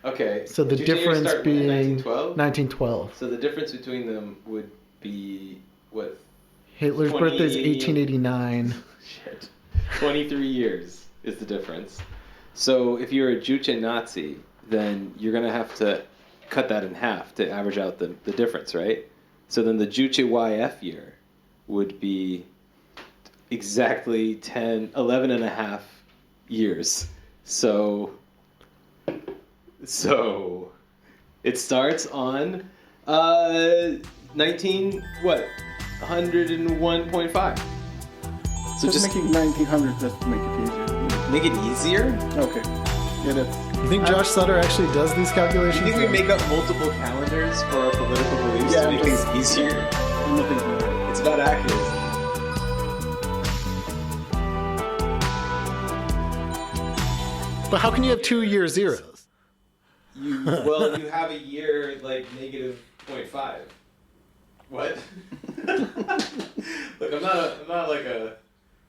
Okay. So the Juche difference start being 1912? 1912. So the difference between them would be what? Hitler's birthday is 1889. Shit. 23 years is the difference. So if you're a Juche Nazi, then you're going to have to cut that in half to average out the difference, right? So then the Juche YF year would be exactly 11 and a half years. So it starts on 101.5. So just making 1900 just to make it easier. Make it easier? Okay. Yeah, that's... You think Josh Sutter actually does these calculations? You think we make up multiple calendars for our political beliefs to make things easier? I'm not thinking about it. It's about accuracy. But how can you have 2 year zeros? You have a year like negative 0.5. What? Look, I'm not like a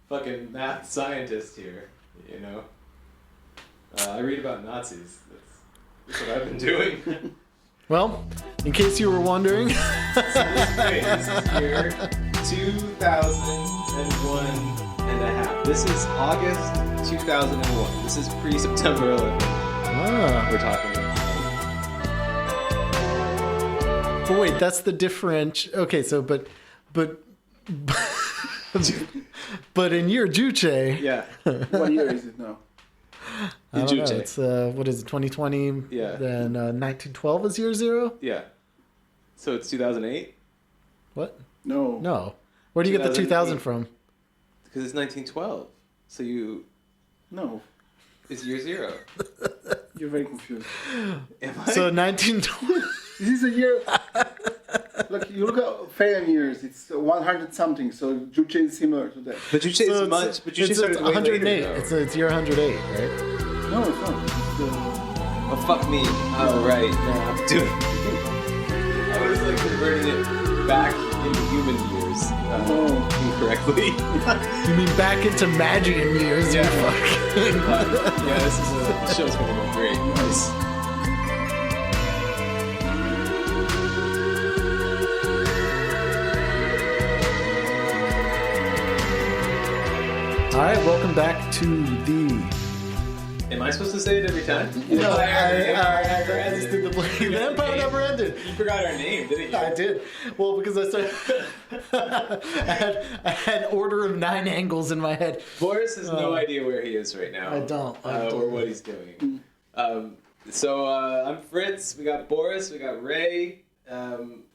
fucking math scientist here, you know. I read about Nazis. That's what I've been doing. Well, in case you were wondering. This is year 2001 and a half. This is August 2001. This is pre-September 11th. We're talking about. But wait, that's the difference. Okay, so but in year Juche. Yeah. What year is it now? I don't know. It's what is it? 2020. Yeah. Then 1912 is year zero. Yeah. So it's 2008. What? No. Where do you get the 2000 from? Because it's 1912. So No. it's year zero. You're very confused. Am I? So 1912. This is a year... Look, you look at Feian years, it's 100 something, so Juche is similar to that. But Juche is much. But Juche started way 108. later, It's year 108, right? No, it's not. Oh, fuck me. Oh, right. No, dude. I was like converting it back into human years incorrectly. You mean back into Magian years? Yeah. You fuck. Yeah, this show's gonna go great, guys. All right, welcome back to the... Am I supposed to say it every time? No, I just did the blame. The Empire never ended. You forgot our name, didn't you? I did. Well, because I started... I had order of 9 angles in my head. Boris has no idea where he is right now. I don't. Or what he's doing. So I'm Fritz. We got Boris. We got Ray.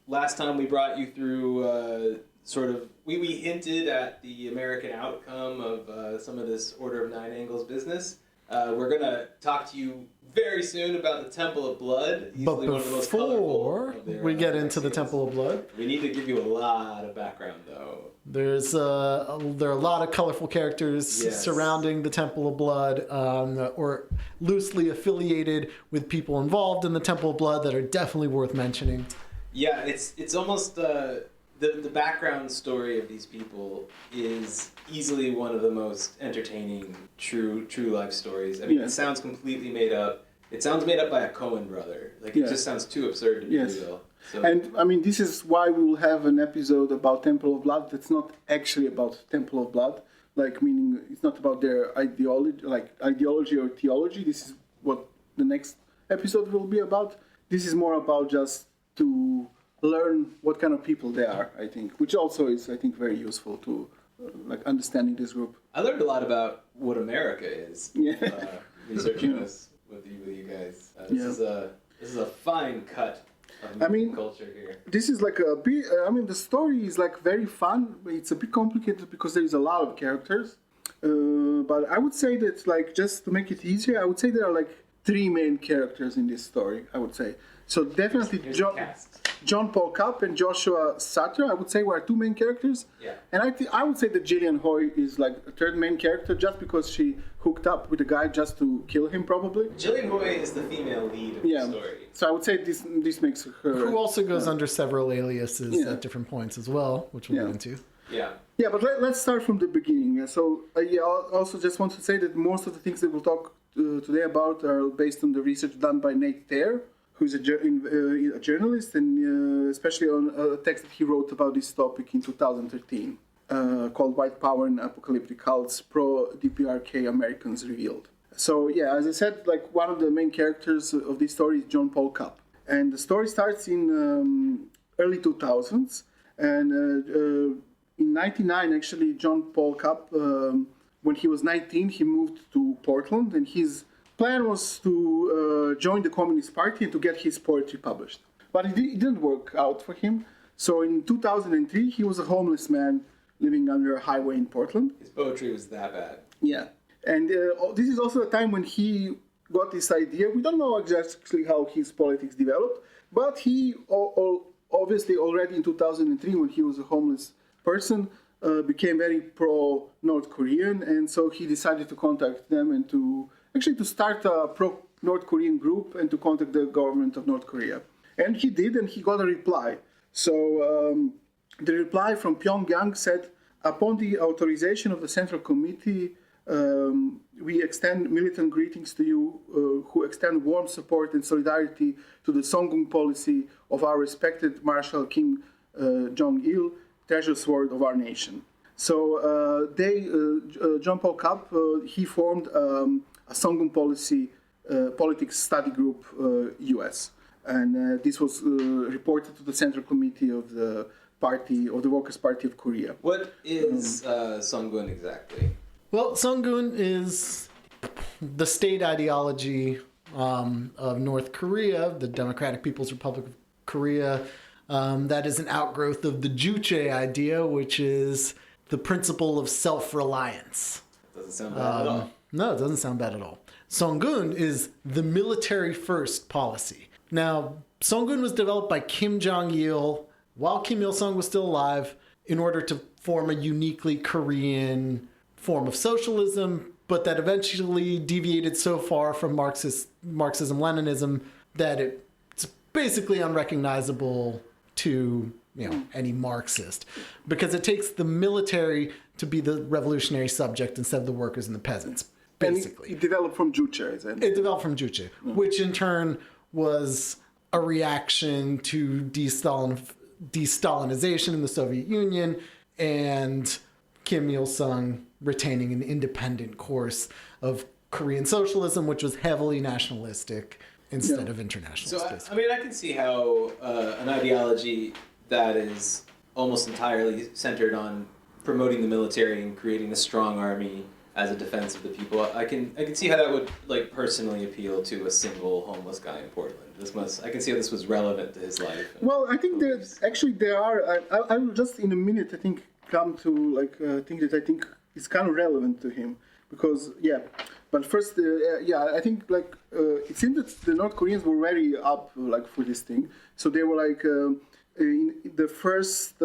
Last time we brought you through sort of... We hinted at the American outcome of some of this Order of 9 Angles business. We're going to talk to you very soon about the Temple of Blood. But before we get into the Temple of Blood, we need to give you a lot of background, though. there are a lot of colorful characters surrounding the Temple of Blood, or loosely affiliated with people involved in the Temple of Blood that are definitely worth mentioning. Yeah, it's almost the background story of these people is easily one of the most entertaining true life stories. I mean, It sounds completely made up. It sounds made up by a Coen brother. Like, it just sounds too absurd to be real. So. And, I mean, this is why we will have an episode about Temple of Blood that's not actually about Temple of Blood. Like, meaning it's not about their ideology or theology. This is what the next episode will be about. This is more about just to learn what kind of people they are, I think, which also is, I think, very useful to understanding this group. I learned a lot about what America is researching this with you guys. This is a fine cut of culture here. This is like a bit, the story is like very fun. It's a bit complicated because there is a lot of characters. But I would say that, like, just to make it easier, I would say there are like 3 main characters in this story, I would say. So definitely John Paul Cupp and Joshua Sutter, I would say, were 2 main characters. Yeah. And I would say that Jillian Hoy is like a 3rd main character just because she hooked up with a guy just to kill him, probably. Jillian Hoy is the female lead of the story. So I would say this makes her... Who also goes under several aliases at different points as well, which we'll get into. Yeah. Yeah, but let's start from the beginning. So I also just want to say that most of the things that we'll talk today about are based on the research done by Nate Thayer, who's a journalist, and especially on a text that he wrote about this topic in 2013, called White Power and Apocalyptic Cults, Pro-DPRK Americans Revealed. So yeah, as I said, like one of the main characters of this story is John Paul Cupp. And the story starts in early 2000s. And in 99, actually, John Paul Cupp, when he was 19, he moved to Portland, and his plan was to join the Communist Party and to get his poetry published. But it didn't work out for him. So in 2003, he was a homeless man living under a highway in Portland. His poetry was that bad. Yeah. And this is also a time when he got this idea. We don't know exactly how his politics developed, but he obviously already in 2003, when he was a homeless person, became very pro-North Korean, and so he decided to contact them and to start a pro-North Korean group and to contact the government of North Korea. And he did, and he got a reply. So the reply from Pyongyang said, upon the authorization of the Central Committee, we extend militant greetings to you who extend warm support and solidarity to the Songun policy of our respected Marshal Kim Jong-il, treasure sword of our nation. So John Paul Cupp, he formed a Songun policy politics study group, US. And this was reported to the Central Committee of the Workers' Party of Korea. What is Songun exactly? Well, Songun is the state ideology of North Korea, the Democratic People's Republic of Korea. That is an outgrowth of the Juche idea, which is the principle of self-reliance. Doesn't sound bad at all. No, it doesn't sound bad at all. Songun is the military-first policy. Now, Songun was developed by Kim Jong-il while Kim Il-sung was still alive in order to form a uniquely Korean form of socialism, but that eventually deviated so far from Marxism-Leninism that it's basically unrecognizable to any Marxist, because it takes the military to be the revolutionary subject instead of the workers and the peasants, basically. And it developed from Juche, is it? It developed from Juche, which in turn was a reaction to de-Stalinization in the Soviet Union and Kim Il-sung retaining an independent course of Korean socialism, which was heavily nationalistic instead of internationalist. So, I can see how an ideology that is almost entirely centered on promoting the military and creating a strong army as a defense of the people, I can see how that would personally appeal to a single homeless guy in Portland. I can see how this was relevant to his life. Well, I think there are. I will just in a minute come to thing that I think is kind of relevant to him, because but first I think it seemed that the North Koreans were very up for this thing, so they were in the first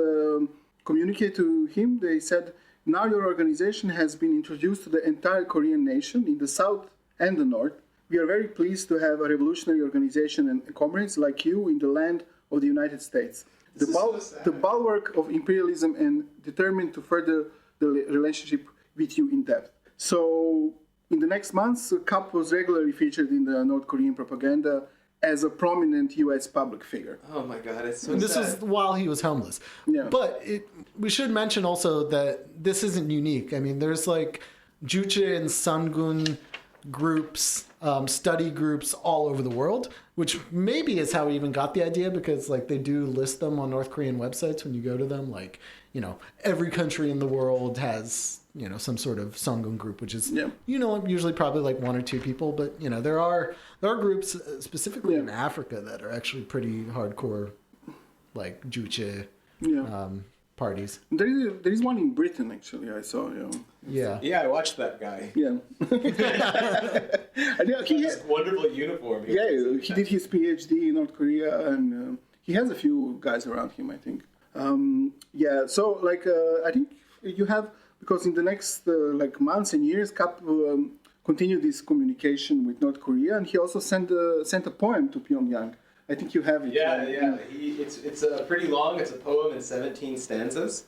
communique to him, they said, now your organization has been introduced to the entire Korean nation in the south and the north. We are very pleased to have a revolutionary organization and comrades like you in the land of the United States. The bulwark of imperialism, and determined to further the relationship with you in depth. So in the next months, Cupp was regularly featured in the North Korean propaganda as a prominent U.S. public figure. Oh my God, it's so and this sad. was while he was homeless. Yeah. But we should mention also that this isn't unique. I mean, there's Juche and Songun groups, study groups all over the world, which maybe is how we even got the idea, because they do list them on North Korean websites when you go to them. Every country in the world has some sort of Songun group, which is usually probably one or two people, but there are groups specifically in Africa that are actually pretty hardcore, Juche parties. There is one in Britain, actually, I saw. Yeah, I watched that guy. Yeah. He has a wonderful uniform. He did his PhD in North Korea, and he has a few guys around him, I think. So I think you have, because in the next months and years, Cupp continued this communication with North Korea, and he also sent a poem to Pyongyang. I think you have it. Yeah. It's pretty long. It's a poem in 17 stanzas.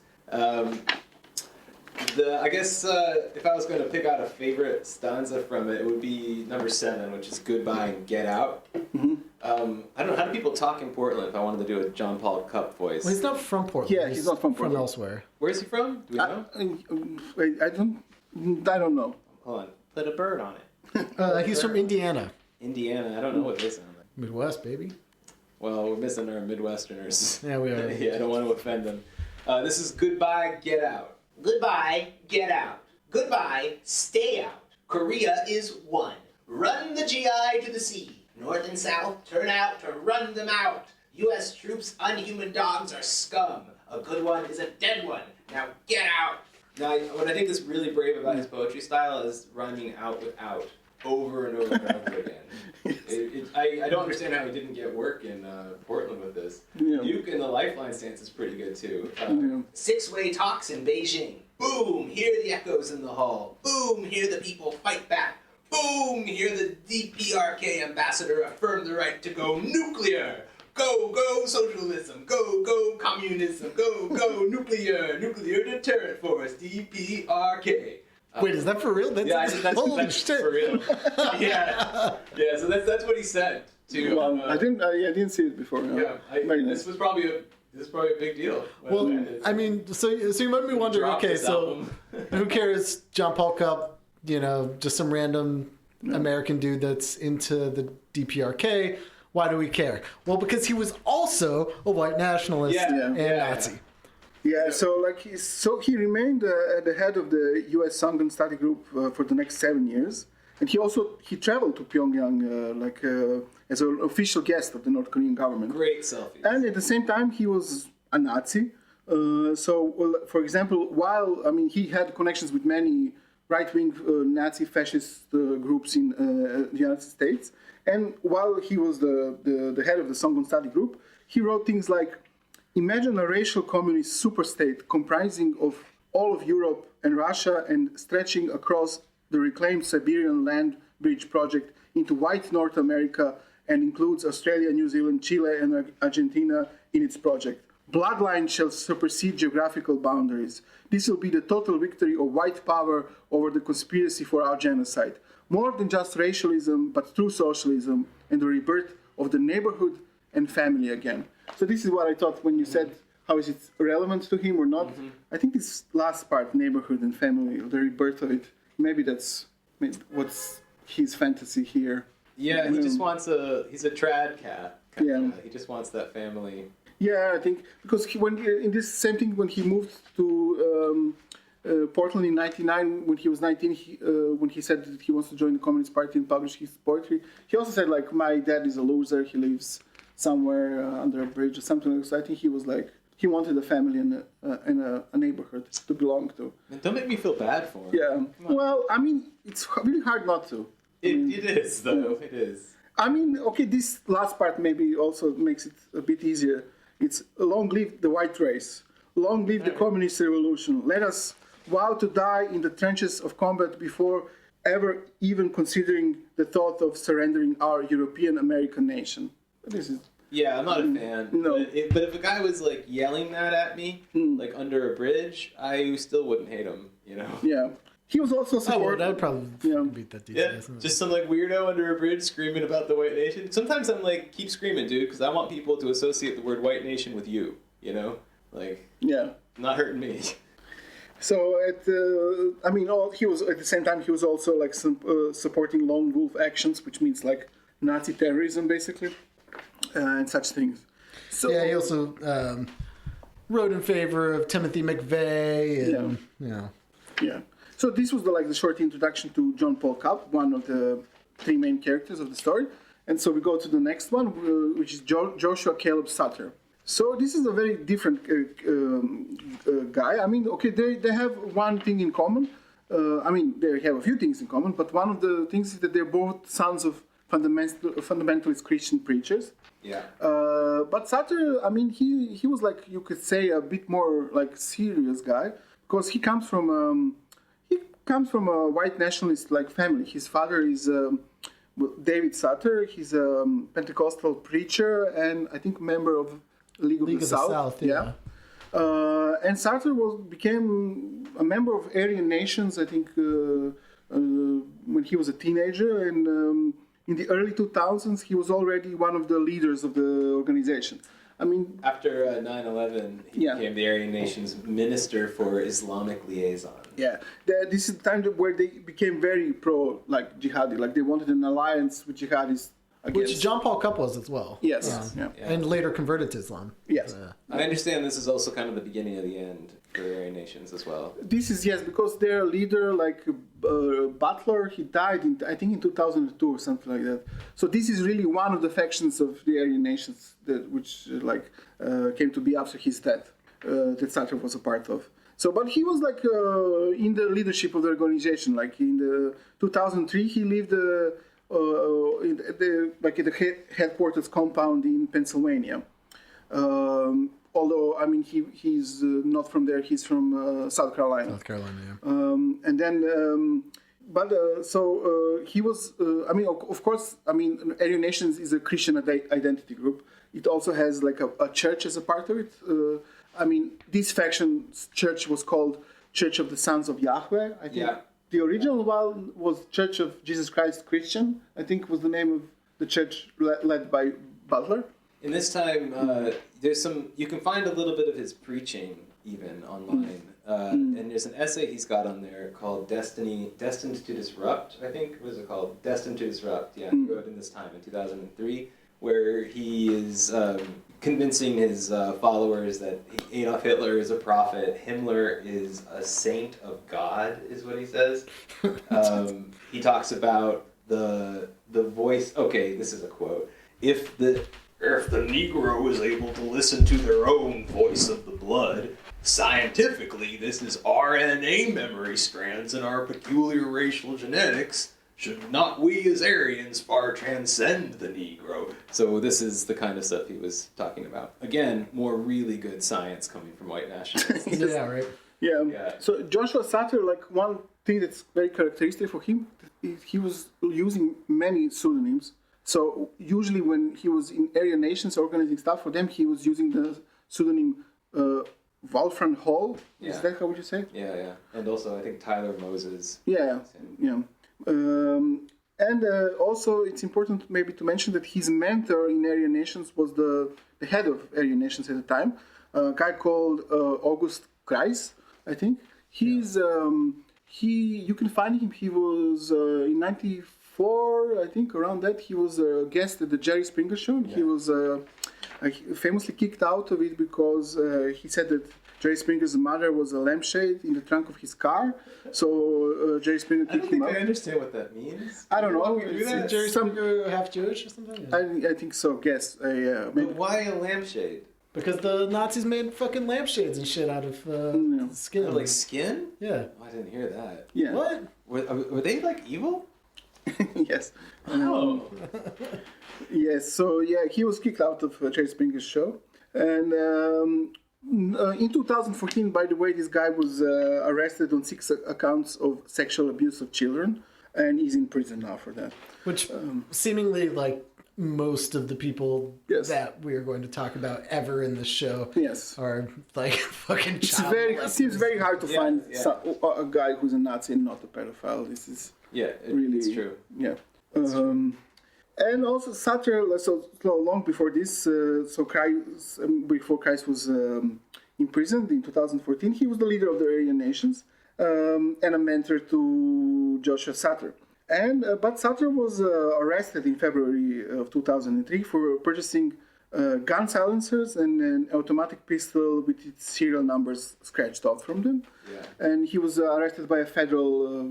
I guess if I was going to pick out a favorite stanza from it, it would be number 7, which is "Goodbye and Get Out." Mm-hmm. I don't know, how do people talk in Portland? If I wanted to do a John Paul Cupp voice, Well, he's not from Portland. Yeah, he's not from Portland. From elsewhere. Where's he from? Do we know? I don't know. Hold on, put a bird on it. He's from Indiana. Indiana. I don't know what they sound like. Midwest, baby. Well, we're missing our Midwesterners. Yeah, we are. Yeah, I don't want to offend them. This is "Goodbye, Get Out." Goodbye, get out. Goodbye, stay out. Korea is one. Run the GI to the sea. North and South turn out to run them out. U.S. troops, unhuman dogs, are scum. A good one is a dead one. Now get out. Now, what I think is really brave about his poetry style is rhyming out with out over and over and over again. I don't understand how he didn't get work in Portland with this. Yeah. Uke and the Lifeline stance is pretty good too. Yeah. Six-way talks in Beijing. Boom, hear the echoes in the hall. Boom, hear the people fight back. Boom, hear the DPRK ambassador affirm the right to go nuclear. Go, go socialism. Go, go communism. Go, go nuclear. Nuclear deterrent force. DPRK. Wait, is that for real? That's, Yeah, I think that's, holy that's shit. for real. Yeah, so that's what he said to. Well, I didn't see it before. No. Yeah, Very nice. this was probably a big deal. Well, I mean, so you might be wondering, okay, so who cares? John Paul Cupp, just some random American dude that's into the DPRK. Why do we care? Well, because he was also a white nationalist and Nazi. Yeah, so he remained at the head of the U.S. Songun study group for the next 7 years, and he traveled to Pyongyang as an official guest of the North Korean government. Great selfies. And at the same time, he was a Nazi. For example, he had connections with many right-wing Nazi fascist groups in the United States, and while he was the head of the Songun study group, he wrote things like, "Imagine a racial communist superstate comprising of all of Europe and Russia and stretching across the reclaimed Siberian land bridge project into white North America and includes Australia, New Zealand, Chile, and Argentina in its project. Bloodline shall supersede geographical boundaries. This will be the total victory of white power over the conspiracy for our genocide. More than just racialism, but true socialism and the rebirth of the neighborhood and family again." So this is what I thought when you said, how is it relevant to him or not? Mm-hmm. I think this last part, neighborhood and family, the rebirth of it, maybe that's what's his fantasy here. Yeah, he's a trad cat. Yeah. He just wants that family. Yeah, I think, because in this same thing, when he moved to Portland in 1999, when he was 19, when he said that he wants to join the Communist Party and publish his poetry, he also said, my dad is a loser, he lives somewhere under a bridge or something like that. So I think he was he wanted a family and a neighborhood to belong to. And don't make me feel bad for him. Yeah. Well, it's really hard not to. It is, though. It is. This last part maybe also makes it a bit easier. It's long live the white race. Long live the communist revolution. Let us vow to die in the trenches of combat before ever even considering the thought of surrendering our European American nation. This is... Yeah, I'm not a fan. No. But if a guy was yelling that at me, under a bridge, I still wouldn't hate him, Yeah. He was also supportive. I'd probably beat that dude. Yeah, just some weirdo under a bridge screaming about the white nation. Sometimes I'm keep screaming, dude, because I want people to associate the word white nation with you, Yeah. Not hurting me. So he was at the same time he was also supporting lone wolf actions, which means Nazi terrorism basically, and such things. So he also wrote in favor of Timothy McVeigh. And, Yeah. So this was the short introduction to John Paul Cupp, one of the three main characters of the story. And so we go to the next one, which is Joshua Caleb Sutter. So this is a very different guy. They have one thing in common. They have a few things in common, but one of the things is that they're both sons of fundamentalist Christian preachers. Yeah. But Sutter, he was you could say a bit more serious guy, because he comes from a white nationalist family. His father is David Sutter. He's a Pentecostal preacher and I think member of League of the South. Yeah. And Sutter became a member of Aryan Nations, I think, when he was a teenager, and in the early 2000s, he was already one of the leaders of the organization. I mean, after 9/11, he became the Aryan Nations Minister for Islamic Liaison. Yeah, this is the time where they became very jihadi, like they wanted an alliance with jihadis. Which John Paul Cupp was as well. Yes. And later converted to Islam. Yes. I understand this is also kind of the beginning of the end for the Aryan Nations as well. This is, yes, because their leader, Butler, he died, I think in 2002 or something like that. So this is really one of the factions of the Aryan Nations which came to be after his death, that Sutter was a part of. So, but he was in the leadership of the organization. Like in the 2003, he lived at the headquarters compound in Pennsylvania. Although, I mean, he's not from there. He's from South Carolina. South Carolina, yeah. And then, he was. I mean, of course. I mean, Aryan Nations is a Christian identity group. It also has a church as a part of it. I mean, this faction's church was called Church of the Sons of Yahweh. I think. Yeah. The original one was Church of Jesus Christ Christian, I think was the name of the church led by Butler. In this time, you can find a little bit of his preaching even online. And there's an essay he's got on there called Destined to Disrupt, I think. What is it called? Destined to Disrupt, yeah. He wrote in this time, in 2003, where he is convincing his followers that Adolf Hitler is a prophet, Himmler is a saint of God, is what he says. He talks about the voice. Okay, this is a quote. If the Negro is able to listen to their own voice of the blood, scientifically, this is RNA memory strands in our peculiar racial genetics. Should not we as Aryans far transcend the Negro? So this is the kind of stuff he was talking about. Again, more really good science coming from white nationalists. Yeah, right. Yeah. So Joshua Sutter, one thing that's very characteristic for him, he was using many pseudonyms. So usually when he was in Aryan Nations organizing stuff for them, he was using the pseudonym Wolfram Hall. Yeah. Is that how would you say? Yeah. And also I think Tyler Moses. Yeah. And also it's important maybe to mention that his mentor in Aryan Nations was the head of Aryan Nations at the time, a guy called August Kreis, I think. You can find him. He was in 94, I think, around that. He was a guest at the Jerry Springer show. Yeah. He was famously kicked out of it because he said that Jerry Springer's mother was a lampshade in the trunk of his car, so Jerry Springer kicked him out. I understand what that means. I don't know. Is Jerry Springer half Jewish or something? I think so. Guess. But why a lampshade? Because the Nazis made fucking lampshades and shit out of skin. Oh, like skin? Yeah. Oh, I didn't hear that. Yeah. What? Were they evil? Yes. Oh. Yes. So he was kicked out of Jerry Springer's show, and. In 2014, by the way, this guy was arrested on 6 accounts of sexual abuse of children, and he's in prison now for that. Which seemingly, most of the people that we are going to talk about ever in the show are fucking child molesters. It seems very hard to find a guy who's a Nazi and not a pedophile. This is really it's true. Yeah. And also Sutter, so long before this, before Christ was imprisoned in 2014, he was the leader of the Aryan Nations and a mentor to Joshua Sutter. But Sutter was arrested in February of 2003 for purchasing gun silencers and an automatic pistol with its serial numbers scratched off from them. Yeah. And he was arrested by a federal,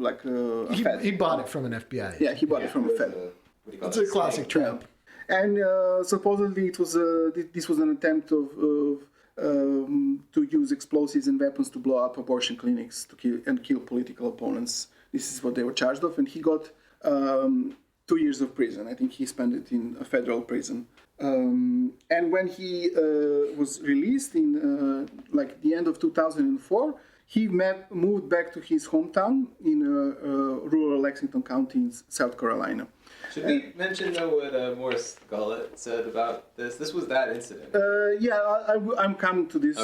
He bought it from an FBI agent. Yeah, he bought it from a federal. It's a classic trap. And supposedly it was this was an attempt to use explosives and weapons to blow up abortion clinics to kill political opponents. This is what they were charged of, and he got 2 years of prison. I think he spent it in a federal prison. And when he was released in the end of 2004, he moved back to his hometown in rural Lexington County in South Carolina. Should we mention though what Morris Gullett said about this? This was that incident. I'm coming to this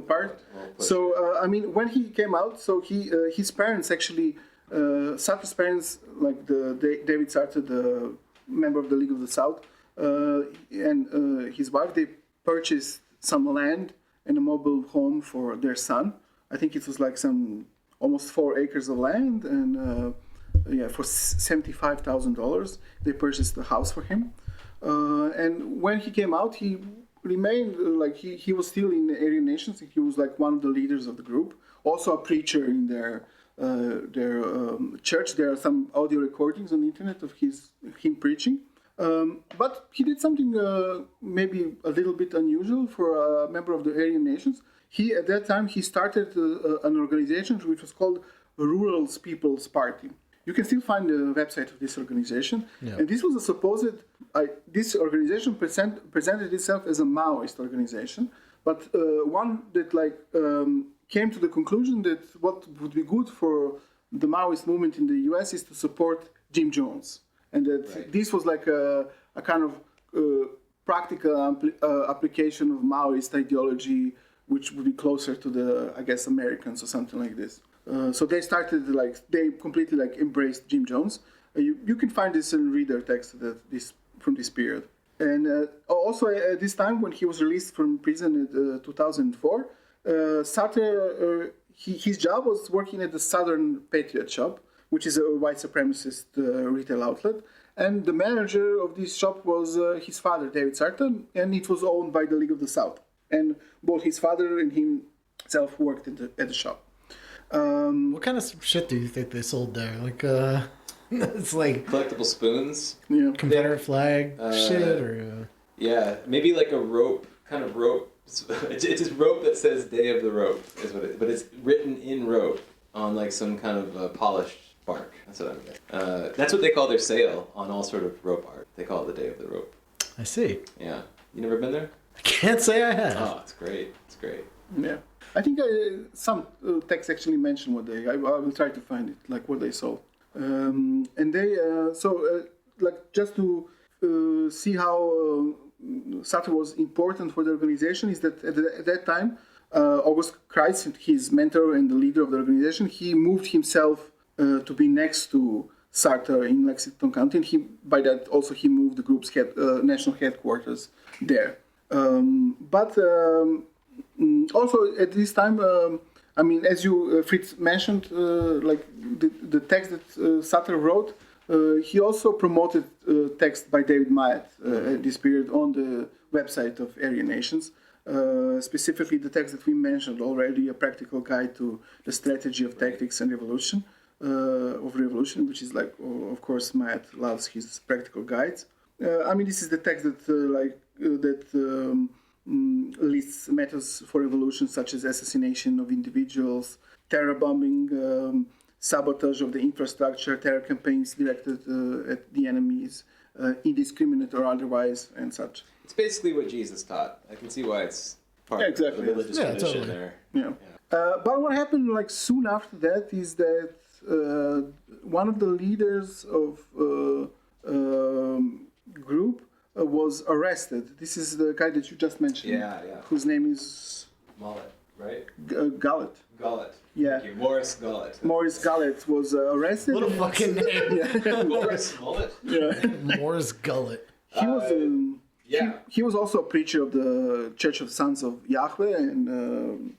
part. So I mean, when he came out, so his parents actually, Sutter's parents, like David Sutter, the member of the League of the South, and his wife, they purchased some land and a mobile home for their son. I think it was like some almost 4 acres of land, and for $75,000 they purchased the house for him. And when he came out, he remained like he was still in the Aryan Nations. He was like one of the leaders of the group, also a preacher in their church. There are some audio recordings on the internet of him preaching. But he did something maybe a little bit unusual for a member of the Aryan Nations. At that time, he started an organization which was called Rural People's Party. You can still find the website of this organization. Yeah. And this was a supposed, this organization presented itself as a Maoist organization, but one that came to the conclusion that what would be good for the Maoist movement in the US is to support Jim Jones. And that this was like a kind of practical application of Maoist ideology, which would be closer to the, I guess, Americans or something like this. So they started they completely embraced Jim Jones. You can find this and read their text from this period. And also at this time, when he was released from prison in 2004, Sutter, his job was working at the Southern Patriot Shop, which is a white supremacist retail outlet. And the manager of this shop was his father, David Sutter, and it was owned by the League of the South. And both his father and himself worked at the shop. What kind of shit do you think they sold there? It's like collectible spoons, Confederate flag shit, or yeah, maybe like a rope, kind of rope. It's a rope that says "Day of the Rope" is what it, but it's written in rope on like some kind of polished bark. That's what I mean. That's what they call their sale on all sort of rope art. They call it the Day of the Rope. I see. Yeah, you never been there? I can't say I have. Oh, it's great. It's great. Yeah. I think some texts actually mention what I will try to find it, like what they sold. And they, just to see how Sutter was important for the organization, is that at that time, August Kreitz, his mentor and the leader of the organization, he moved himself to be next to Sutter in Lexington County, and by that also he moved the group's national headquarters there. Also at this time, as you Fritz mentioned, the text that Sutter wrote, he also promoted text by David Mamet at this period on the website of Aryan Nations. Specifically, the text that we mentioned already, a practical guide to the strategy of tactics and revolution, which is of course, Mamet loves his practical guides. This is the text that lists methods for revolution such as assassination of individuals, terror bombing, sabotage of the infrastructure, terror campaigns directed at the enemies, indiscriminate or otherwise, and such. It's basically what Jesus taught. I can see why it's part of the religious tradition there. Yeah. But what happened soon after that is that one of the leaders of group was arrested. This is the guy that you just mentioned. Yeah. Whose name is Mullet, right? Gullett. Yeah. Thank you. Morris Gullett. Morris Gullett was arrested. What a fucking name. Morris Mullet? Yeah. Morris Gullett. He was he was also a preacher of the Church of Sons of Yahweh and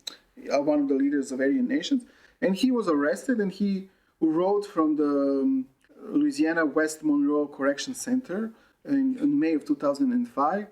one of the leaders of Aryan Nations. And he was arrested, and he wrote from the Louisiana West Monroe Correction Center in May of 2005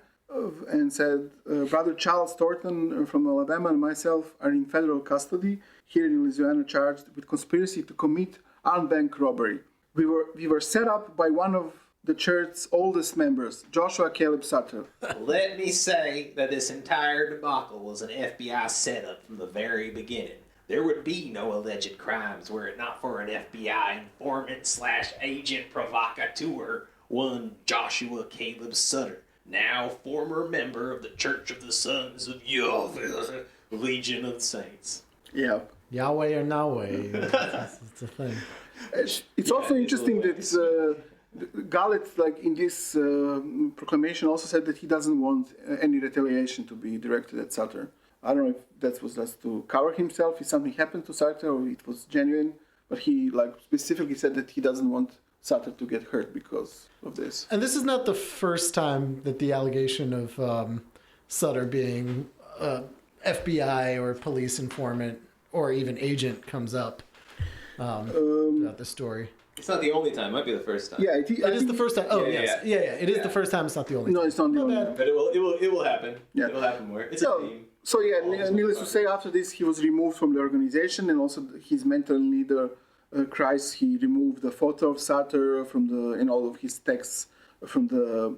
and said, Brother Charles Thornton from Alabama and myself are in federal custody here in Louisiana, charged with conspiracy to commit armed bank robbery. We were set up by one of the church's oldest members, Joshua Caleb Sutter. Let me say that this entire debacle was an FBI setup from the very beginning. There would be no alleged crimes were it not for an FBI informant/agent provocateur, one Joshua Caleb Sutter, now former member of the Church of the Sons of Yahweh, Legion of Saints. Yeah. Yahweh or Nahweh. It's a thing. It's also interesting that Gallet, like in this proclamation, also said that he doesn't want any retaliation to be directed at Sutter. I don't know if that was just to cover himself if something happened to Sutter or it was genuine, but he like specifically said that he doesn't want Sutter to get hurt because of this. And this is not the first time that the allegation of Sutter being FBI or police informant or even agent comes up throughout the story. It's not the only time. It might be the first time. Yeah, It is the first time. Oh, Yeah, yes. Yeah. It is the first time. It's not the only No, time. it's not the only bad. one. But it will happen. Yeah. It will happen more. It's a theme. So needless to say, after this, he was removed from the organization, and also his mental leader, Christ, he removed the photo of Sutter and all of his texts from the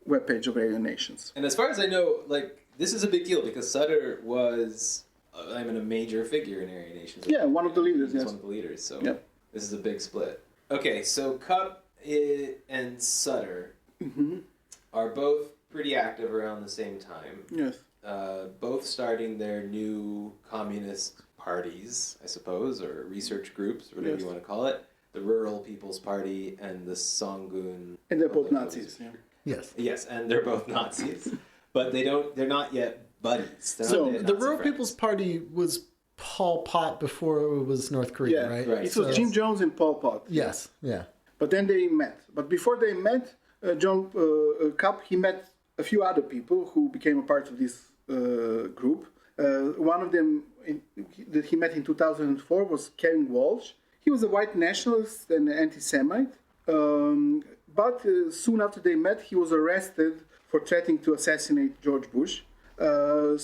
webpage of Aryan Nations. And as far as I know, like, this is a big deal because Sutter was, a major figure in Aryan Nations. Yeah, one of the leaders. He's Yes. one of the leaders. So Yeah. this is a big split. Okay, so Cupp and Sutter are both pretty active around the same time. Yes. Both starting their new communist parties, I suppose, or research groups, whatever Yes. you want to call it. The Rural People's Party and the Songun. And they're both Nazis. Yeah. Yes. Yes, and they're both Nazis, but they're not yet buddies. They're So, not yet The Nazi Rural friends. People's Party was Pol Pot before it was North Korea, Yeah. right? Right. It was So- Jim Jones and Pol Pot. Yes. Yeah. But then they met. But before they met, John Cupp, he met a few other people who became a part of this group. One of them that he met in 2004 was Kevin Walsh. He was a white nationalist and anti-Semite. But soon after they met, he was arrested for threatening to assassinate George Bush.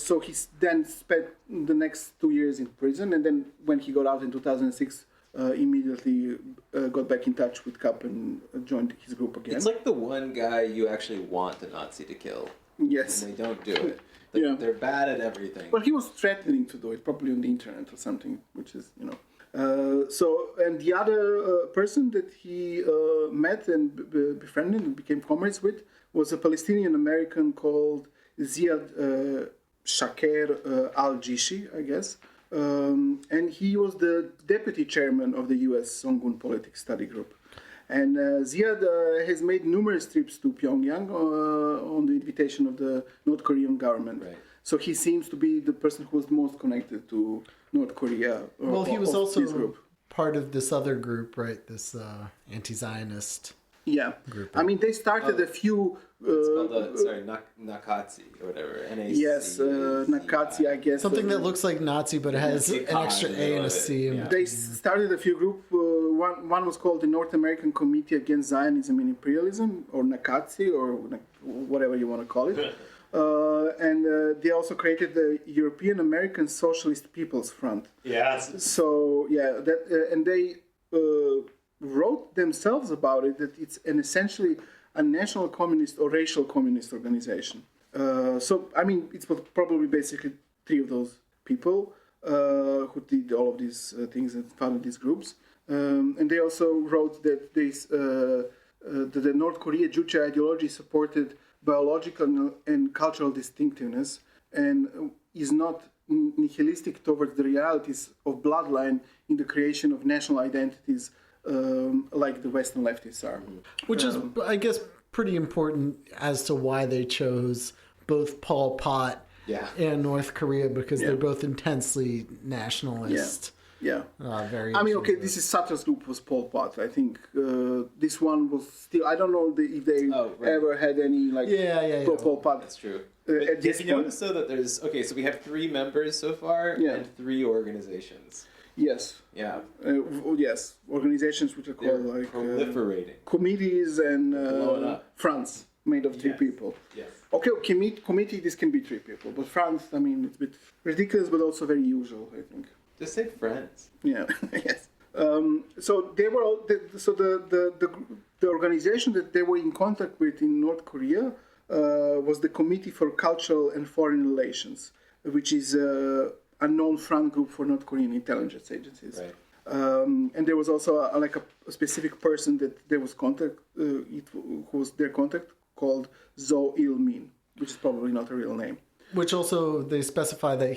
So he then spent the next 2 years in prison. And then when he got out in 2006, immediately got back in touch with Cupp and joined his group again. It's like the one guy you actually want the Nazi to kill, Yes. and they don't do it. Yeah. They're bad at everything. Well, he was threatening to do it, probably on the internet or something, which is, and the other person that he met and befriended and became comrades with was a Palestinian American called Ziad Shaker al-Jishi, I guess. And he was the deputy chairman of the U.S. Songun Politics Study Group. And Ziad has made numerous trips to Pyongyang on the invitation of the North Korean government. Right. So he seems to be the person who was most connected to North Korea. Well, he was of also this group. part of this other group, right? This anti-Zionist. Yeah. group. I mean, they started a few... It's called Nakatsi or whatever. NAC. Yes, Nakatsi, I guess. Something that looks like Nazi, but it has Big an extra pie in the A middle and a of it. C. in Yeah. between. They started a few groups. One was called the North American Committee Against Zionism and Imperialism, or Nakatsi, or whatever you want to call it. And they also created the European American Socialist People's Front. Yes. So yeah, and they wrote themselves about it that it's essentially a national communist or racial communist organization. So I mean, it's probably basically three of those people who did all of these things and founded these groups. And they also wrote that the North Korea Juche ideology supported biological and cultural distinctiveness and is not nihilistic towards the realities of bloodline in the creation of national identities like the Western leftists are. Which is, I guess, pretty important as to why they chose both Pol Pot and North Korea, because they're both intensely nationalist. Yeah. Very. I mean, okay, this is Sutter's group was Pol Pot. I think this one was still. I don't know if they ever had any Pol Pot. That's true. At this Have you point. noticed though that there's so we have 3 members so far and 3 organizations. Yes. Yeah. Yes. Organizations which are called They're proliferating. committees and Blowing up. fronts made of 3 people. Yes. Okay, committee. This can be 3 people, but fronts. I mean, it's a bit ridiculous, but also very usual. I think. Just say friends. Yeah. Yes. So they were all. The organization that they were in contact with in North Korea was the Committee for Cultural and Foreign Relations, which is a known front group for North Korean intelligence agencies. Right. And there was also a specific person that there was contact, who was their contact, called Zo Il-min, which is probably not a real name. Which also they specify that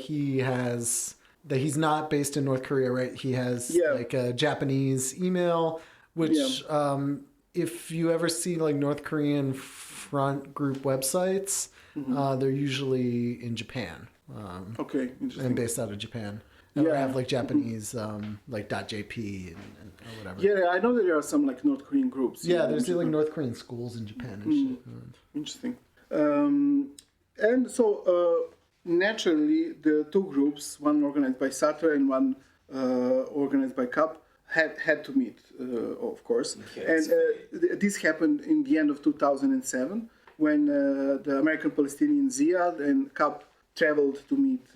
he's not based in North Korea, right? He has like a Japanese email, which if you ever see like North Korean front group websites, they're usually in Japan. Okay, interesting. And based out of Japan. Or have like Japanese like .jp and or whatever. Yeah, I know that there are some like North Korean groups. Yeah, there's like North Korean schools in Japan and shit. Interesting. And so naturally, the two groups, one organized by Sutter and one organized by Cupp, had to meet, of course. Yes. And this happened in the end of 2007 when the American Palestinian Ziad and Cupp traveled to meet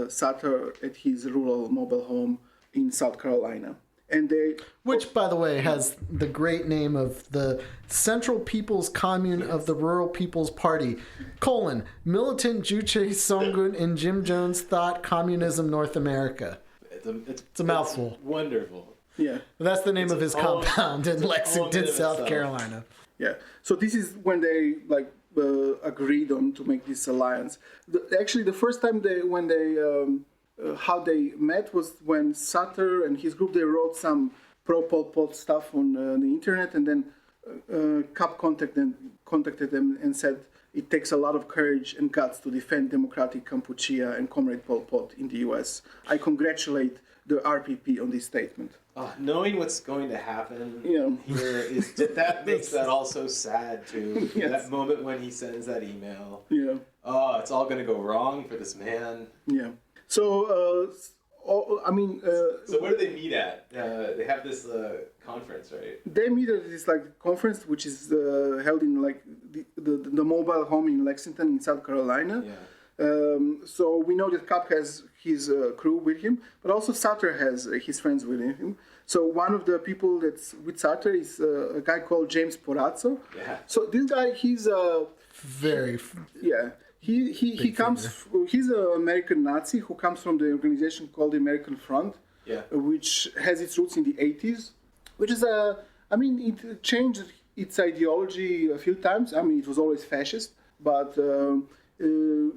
Sutter at his rural mobile home in South Carolina. And they, Which, by the way, has the great name of the Central People's Commune of the Rural People's Party, militant Juche, Songun, and Jim Jones thought Communism North America. It's a mouthful. It's wonderful. yeah. That's the name of his compound in Lexington, South Carolina. Yeah. So this is when they agreed on to make this alliance. Actually, the first time how they met was when Sutter and his group, they wrote some pro-Pol Pot stuff on the internet, and then Cupp contacted them and said it takes a lot of courage and guts to defend democratic Kampuchea and Comrade Pol Pot in the U.S. I congratulate the RPP on this statement. Knowing what's going to happen Yeah. here is that makes that all so sad too. Yes. That moment when he sends that email. Yeah. Oh, it's all going to go wrong for this man. Yeah. So, So where do they meet at? They have this conference, right? they meet at this conference, which is held in the mobile home in Lexington in South Carolina. Yeah. So we know that Cupp has his crew with him, but also Sutter has his friends with him. So one of the people that's with Sutter is a guy called James Porazzo. Yeah. So this guy, he's Very. he comes. He's an American Nazi who comes from the organization called the American Front, which has its roots in the 80s. Which is it changed its ideology a few times. I mean, it was always fascist, but.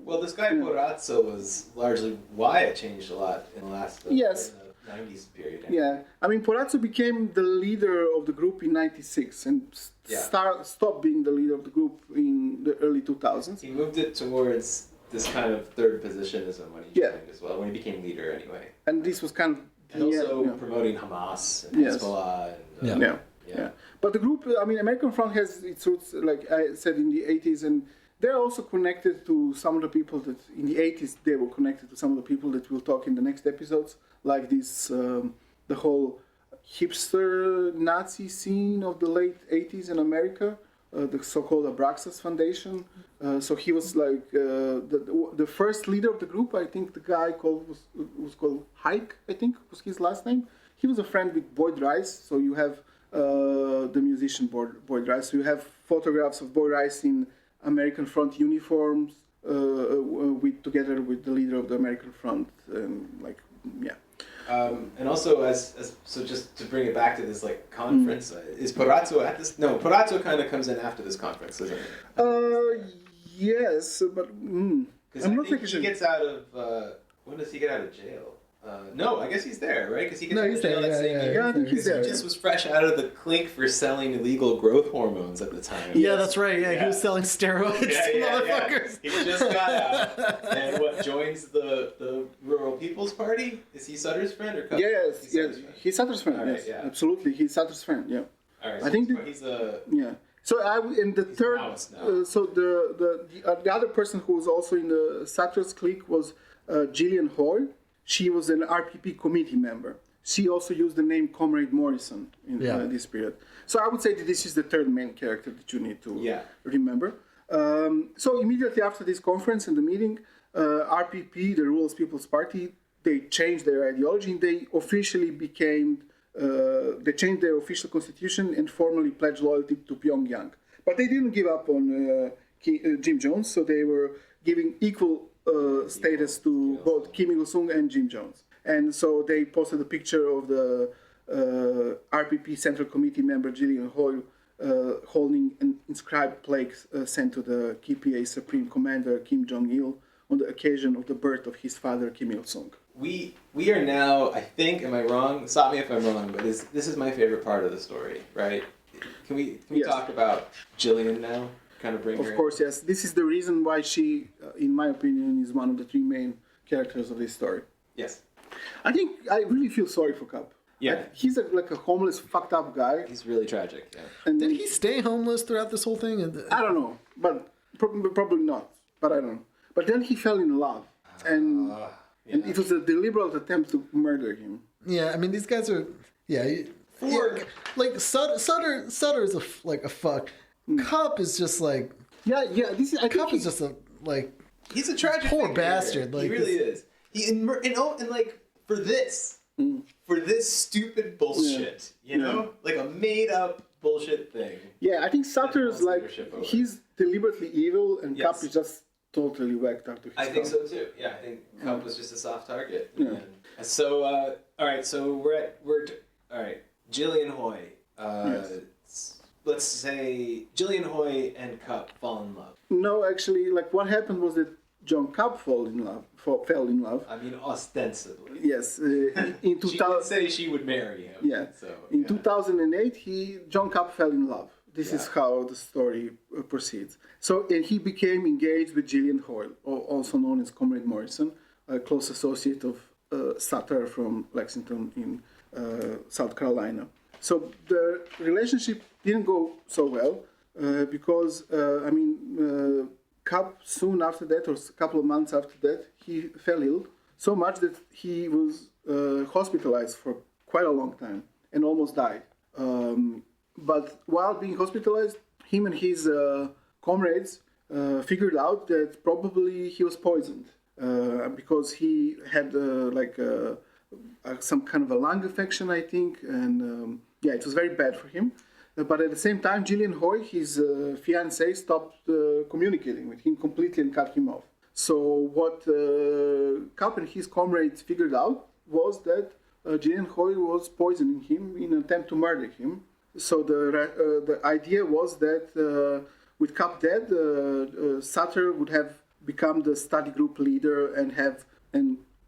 Well, this guy Porazzo was largely why it changed a lot in the last Yes. 90s period. Yeah, I mean, Porazzo became the leader of the group in '96 and stopped being the leader of the group in the early 2000s. He moved it towards this kind of third positionism when he joined as well, when he became leader anyway. And this was kind of... And also promoting Hamas and Hezbollah. And, Yeah. But the group, American Front has its roots, like I said, in the 80s, and they're also connected to some of the people that, in the 80s, they were connected to some of the people that we'll talk in the next episodes, like this, the whole hipster Nazi scene of the late 80s in America, the so-called Abraxas Foundation. So he was like the first leader of the group. I think the guy was called Hike, I think was his last name. He was a friend with Boyd Rice. So you have the musician Boyd Rice. So you have photographs of Boyd Rice in American Front uniforms, together with the leader of the American Front, and also, so just to bring it back to this conference, is Porazzo at this? No, Porazzo kind of comes in after this conference, doesn't it? Yes, but because I think he gets out of. When does he get out of jail? No, I guess he's there, right? Because he gets out of jail that same year. Yeah, I think he's there. He just was fresh out of the clink for selling illegal growth hormones at the time. Yeah, that's right. Yeah, he was selling steroids to motherfuckers. He just got out and joins the Rural People's Party? Is he Sutter's friend or Cupp? Yes, he's Sutter's friend. Right, yes, absolutely, he's Sutter's friend. Yeah. All right. I think he's a. Yeah. So the other person who was also in the Sutter's clique was Jillian Hoy. She was an RPP committee member. She also used the name Comrade Morrison in this period. So I would say that this is the third main character that you need to remember. So immediately after this conference and the meeting, RPP, the Rural People's Party, they changed their ideology and they officially they changed their official constitution and formally pledged loyalty to Pyongyang. But they didn't give up on Jim Jones, so they were giving equal status to both Kim Il-sung and Jim Jones. And so they posted a picture of the RPP Central Committee member Jillian Hoy holding an inscribed plaque sent to the KPA Supreme Commander Kim Jong-il on the occasion of the birth of his father Kim Il-sung. We are now, I think, am I wrong? Stop me if I'm wrong, but this is my favorite part of the story, right? Can we Yes. talk about Jillian now? Kind of bring her Of course, yes. This is the reason why she, in my opinion, is one of the three main characters of this story. Yes. I think I really feel sorry for Cupp. Yeah. Like, he's like a homeless, fucked up guy. He's really tragic. Yeah. And Did then, he stay homeless throughout this whole thing? I don't know, but probably not. But I don't know. But then he fell in love, and it was a deliberate attempt to murder him. Yeah, I mean these guys are like Sutter is a fuck. Cupp is just like Yeah. This is. I think Cupp is just a like He's a tragic poor figure. bastard. Like He really is. He and like for this stupid bullshit, you know, like a made up bullshit thing. Yeah, I think Sutter's like leadership over. he's deliberately evil, and Yes. Cupp is just totally whacked up to his I think skull. so too. Yeah, I think Cupp was just a soft target. Yeah. So all right, so all right. Jillian Hoy. Let's say Jillian Hoy and Cupp fall in love. No, actually, like what happened was that John Cupp fell in love. I mean, ostensibly. Yes, in She 2000. did say she would marry him. Yeah. So In 2008, John Cupp fell in love. This is Yeah. how the story proceeds. So and he became engaged with Jillian Hoyle, also known as Comrade Morrison, a close associate of Sutter from Lexington in South Carolina. So the relationship didn't go so well because, Cupp soon after that, or a couple of months after that, he fell ill so much that he was hospitalized for quite a long time and almost died. But while being hospitalized, him and his comrades figured out that probably he was poisoned because he had some kind of a lung infection, I think, and it was very bad for him. But at the same time, Jillian Hoy, his fiancée, stopped communicating with him completely and cut him off. So what Cupp and his comrades figured out was that Jillian Hoy was poisoning him in an attempt to murder him. So the idea was that with Cupp dead, Sutter would have become the study group leader and have a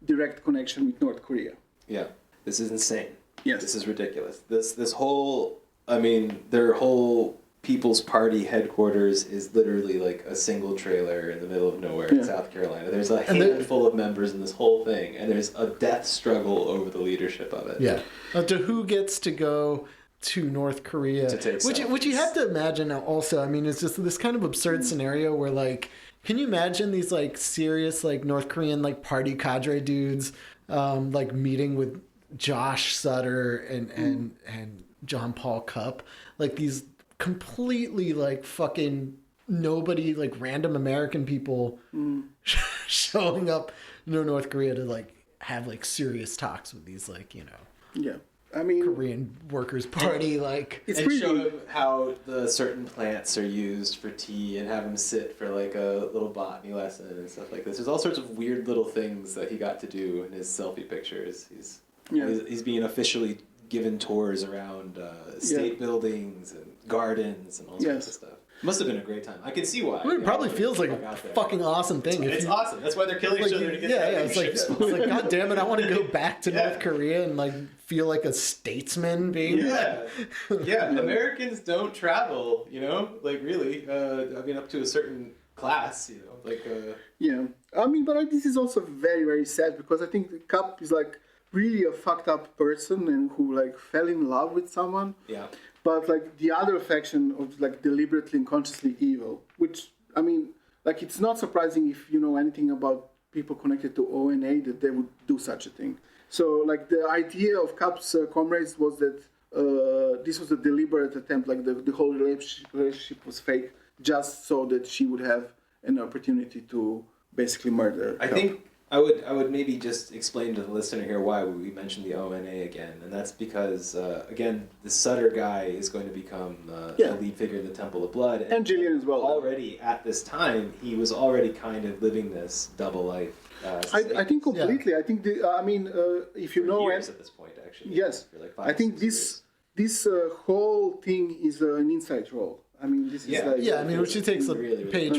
direct connection with North Korea. Yeah, this is insane. Yes. This is ridiculous. This whole, their whole People's Party headquarters is literally like a single trailer in the middle of nowhere in South Carolina. There's a handful of members in this whole thing, and there's a death struggle over the leadership of it. yeah. To who gets to go to North Korea, To take which you have to imagine now also. I mean, it's just this kind of absurd scenario where like, can you imagine these like serious like North Korean like party cadre dudes like meeting with Josh Sutter and John Paul Cupp, like these completely like fucking nobody, like random American people showing up in North Korea to like have like serious talks with these like, you know, Yeah. I mean, Korean Workers' Party, like it's And really... show him how the certain plants are used for tea, and have him sit for like a little botany lesson and stuff like this. There's all sorts of weird little things that he got to do in his selfie pictures. He's being officially given tours around state buildings and gardens and all sorts of stuff. Must have been a great time. I can see why. it probably feels like a fucking awesome thing. It's awesome. That's why they're killing each other to get it's like God damn it, I want to go back to North Korea and like feel like a statesman being Americans don't travel, you know, like really. Up to a certain class, you know, like. But this is also very, very sad because I think Cupp is like really a fucked up person and who like fell in love with someone. Yeah. But like the other faction of like deliberately and consciously evil, which it's not surprising if you know anything about people connected to ONA that they would do such a thing. So like the idea of Cupp's comrades was that this was a deliberate attempt, like the whole relationship was fake, just so that she would have an opportunity to basically murder I Cupp. think I would maybe just explain to the listener here why we mentioned the ONA again, and that's because again the Sutter guy is going to become the lead figure in the Temple of Blood, and Jillian as well. Already at this time, he was already kind of living this double life. I think completely. I think if you know years at this point, actually. Yes, For like 5, I think 6 years. this whole thing is an inside role. I mean, this is which she takes a really, really page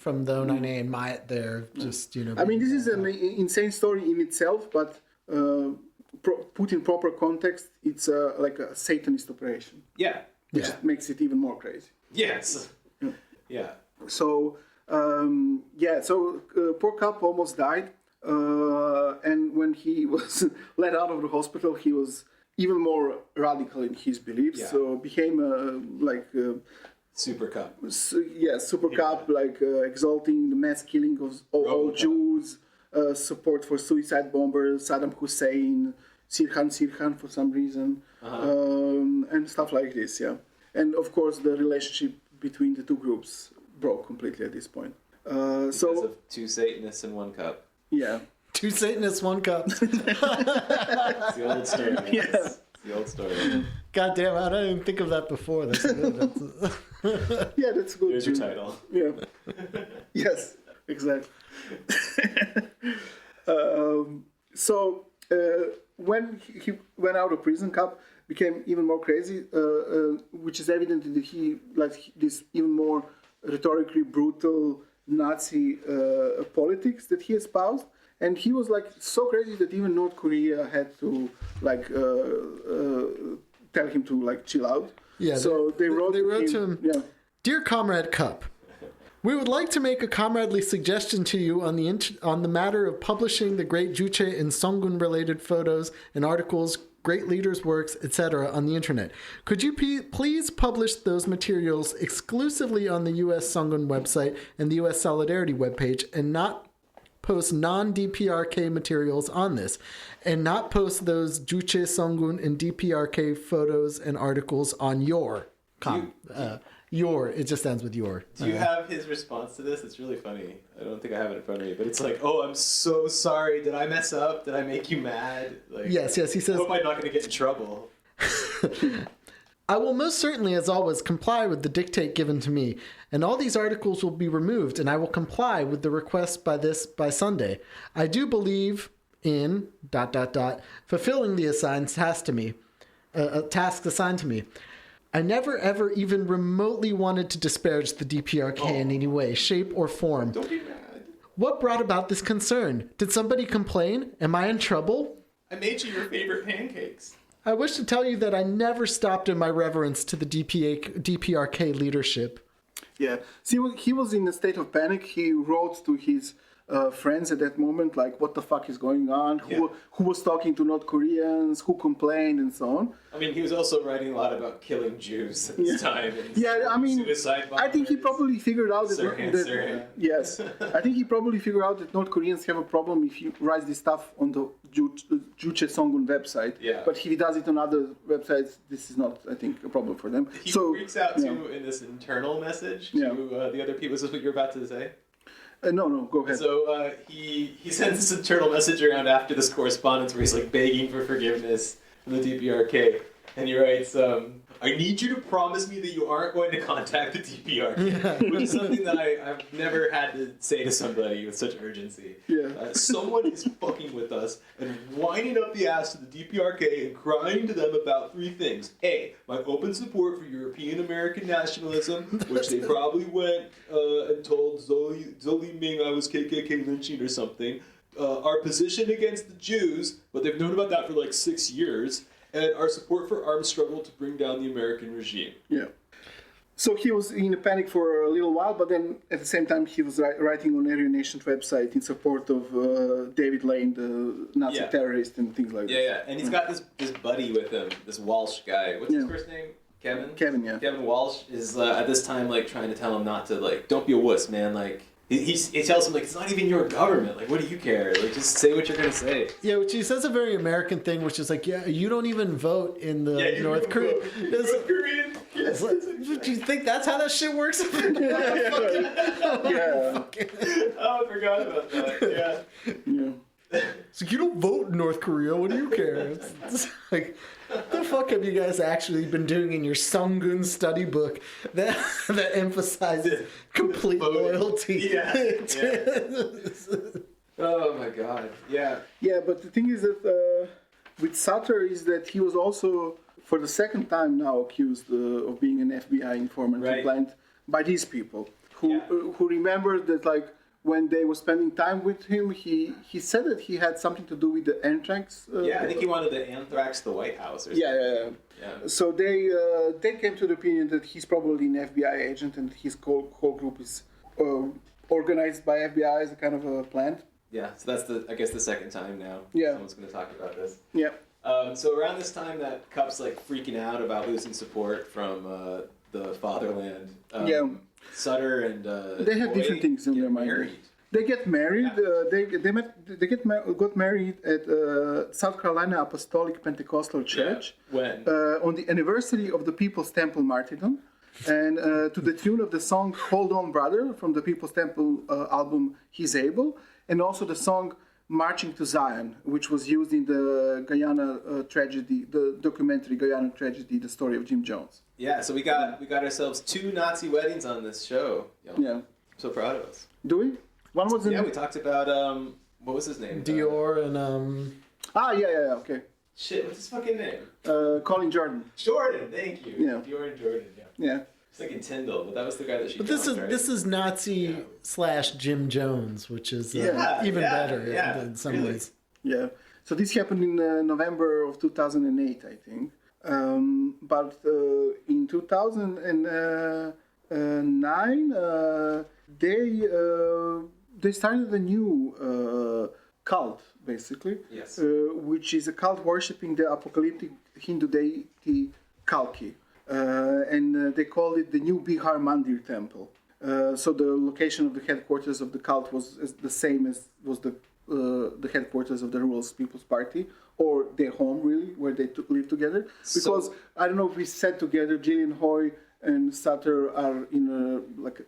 from the ONA and Myatt there, just, you know. I mean, this is an insane story in itself, but put in proper context, it's like a Satanist operation. Yeah, which Yeah. makes it even more crazy. Yes. Yeah. So poor Cupp almost died, and when he was let out of the hospital, he was even more radical in his beliefs. Yeah. So became Super Cup. Super Cupp, exalting the mass killing of all Jews, support for suicide bombers, Saddam Hussein, Sirhan for some reason, and stuff like this. Yeah, and of course the relationship between the two groups broke completely at this point. Because of two Satanists in one cup. Yeah. Two Satanists, one cup. It's the old story. Man. Yeah. It's the old story. God damn, I didn't even think of that before. That's good. Yeah, that's good. Here's your title. Yeah. Yes, exactly. When he went out of prison, Cupp became even more crazy, which is evident that he this even more rhetorically brutal Nazi politics that he espoused, and he was so crazy that even North Korea had to tell him to chill out. Yeah. So they wrote to him. Yeah. Dear Comrade Cupp, we would like to make a comradely suggestion to you on the matter of publishing the great Juche and Songun related photos and articles, great leaders' works, etc. on the internet. Could you please publish those materials exclusively on the U.S. Songun website and the U.S. Solidarity webpage, and not post non-DPRK materials on this, and not post those Juche, Songun, and DPRK photos and articles on your it just ends with your. Do you have his response to this? It's really funny. I don't think I have it in front of me, but it's oh, I'm so sorry. Did I mess up? Did I make you mad? Yes, he says, I hope I'm not going to get in trouble. I will most certainly, as always, comply with the dictate given to me, and all these articles will be removed, and I will comply with the request by Sunday. I do believe in ... fulfilling the tasks assigned to me. I never, ever even remotely wanted to disparage the DPRK in any way, shape, or form. Don't be mad. What brought about this concern? Did somebody complain? Am I in trouble? I made you your favorite pancakes. I wish to tell you that I never stopped in my reverence to the DPRK leadership. Yeah. See, he was in a state of panic. He wrote to his friends at that moment, what the fuck is going on? Who was talking to North Koreans? Who complained and so on? I mean, he was also writing a lot about killing Jews at this time. And suicide bombers. I think he probably figured out that yes, I think he probably figured out that North Koreans have a problem if he writes this stuff on the Juche Songun website. Yeah. But if he does it on other websites, this is not, I think, a problem for them. He freaks out too in this internal message to the other people. Is this what you're about to say? No, go ahead. So he sends this internal message around after this correspondence where he's begging for forgiveness from the DPRK, and he writes, I need you to promise me that you aren't going to contact the DPRK, which is something that I've never had to say to somebody with such urgency. Yeah. Someone is fucking with us and whining up the ass to the DPRK and crying to them about three things. A, my open support for European American nationalism, which they probably went and told Zoli Ming I was KKK lynching or something. Our position against the Jews, but they've known about that for 6 years. And our support for armed struggle to bring down the American regime. Yeah. So he was in a panic for a little while, but then at the same time he was writing on Aryan Nations website in support of David Lane, the Nazi terrorist, and things like that. Yeah. And he's got this buddy with him, this Walsh guy. What's his first name? Kevin? Kevin, yeah. Kevin Walsh is at this time trying to tell him not to don't be a wuss, man. He tells him it's not even your government. What do you care? Just say what you're gonna say. Yeah, which he says a very American thing, which is you don't even vote in the North Korea. North Korean. Yes. Do you think that's how that shit works? Yeah. Oh, I forgot about that. Yeah. So you don't vote in North Korea. What do you care? It's what the fuck have you guys actually been doing in your Songun study book that emphasizes complete loyalty? Oh my god. Yeah. Yeah, but the thing is that with Sutter is that he was also for the second time now accused of being an FBI informant implanted by these people who remembered that when they were spending time with him, he said that he had something to do with the anthrax. I think he wanted to anthrax the White House or something. Yeah. So they came to the opinion that he's probably an FBI agent, and his whole group is organized by FBI as a kind of a plant. Yeah, so that's the second time now. Yeah. Someone's going to talk about this. Yeah. So around this time that Cupp's like freaking out about losing support from the fatherland. Sutter and they have different things in their mind. Married. They get married. Got married at South Carolina Apostolic Pentecostal Church. When? On the anniversary of the People's Temple martyrdom, and to the tune of the song "Hold On, Brother" from the People's Temple album "He's Able," and also the song "Marching to Zion," which was used in the Guyana tragedy, the documentary Guyana tragedy, the story of Jim Jones. Yeah, so we got ourselves 2 Nazi weddings on this show. Yeah. So proud of us. Do we? One was we talked about what was his name? Dior and okay. Shit, what's his fucking name? Colin Jordan. Jordan, thank you. Yeah. Dior and Jordan, yeah. Yeah. I was thinking Tyndall, but that was the guy that she. But right? this is Nazi / Jim Jones, which is even better in some ways. Yeah. So this happened in November of 2008, I think. But in 2009, they started a new cult, basically. Yes. Which is a cult worshipping the apocalyptic Hindu deity Kalki. And they called it the New Bihar Mandir Temple. So the location of the headquarters of the cult was the same as was the headquarters of the Rural People's Party, or their home, really, where they live together. Because I don't know if we said together, Jillian Hoy and Sutter are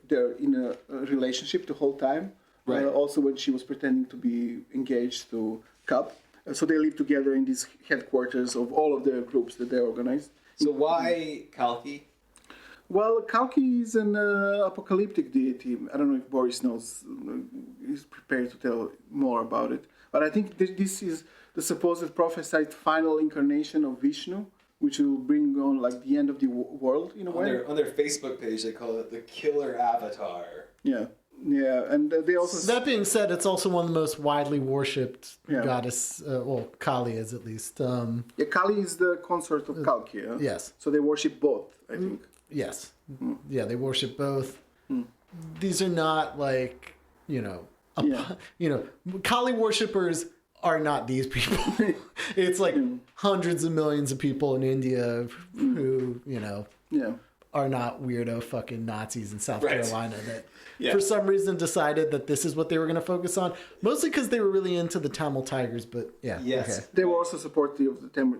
they're in a relationship the whole time. Right. Also, when she was pretending to be engaged to Cupp, so they live together in these headquarters of all of the groups that they organize. So why Kalki? Well, Kalki is an apocalyptic deity. I don't know if Boris knows. He's prepared to tell more about it. But I think this is the supposed prophesied final incarnation of Vishnu, which will bring on like the end of the world in a way. On their Facebook page, they call it the Killer Avatar. Yeah, and they also. That being said, it's also one of the most widely worshipped goddess. Kali is at least. Kali is the consort of Kalki. Yes. So they worship both, I think. Yes. Yeah, they worship both. These are not like, Kali worshippers are not these people. It's like hundreds of millions of people in India who, are not weirdo fucking Nazis in South Carolina that for some reason decided that this is what they were going to focus on. Mostly because they were really into the Tamil Tigers, but Yes. Okay. They were also supportive of the Tamil.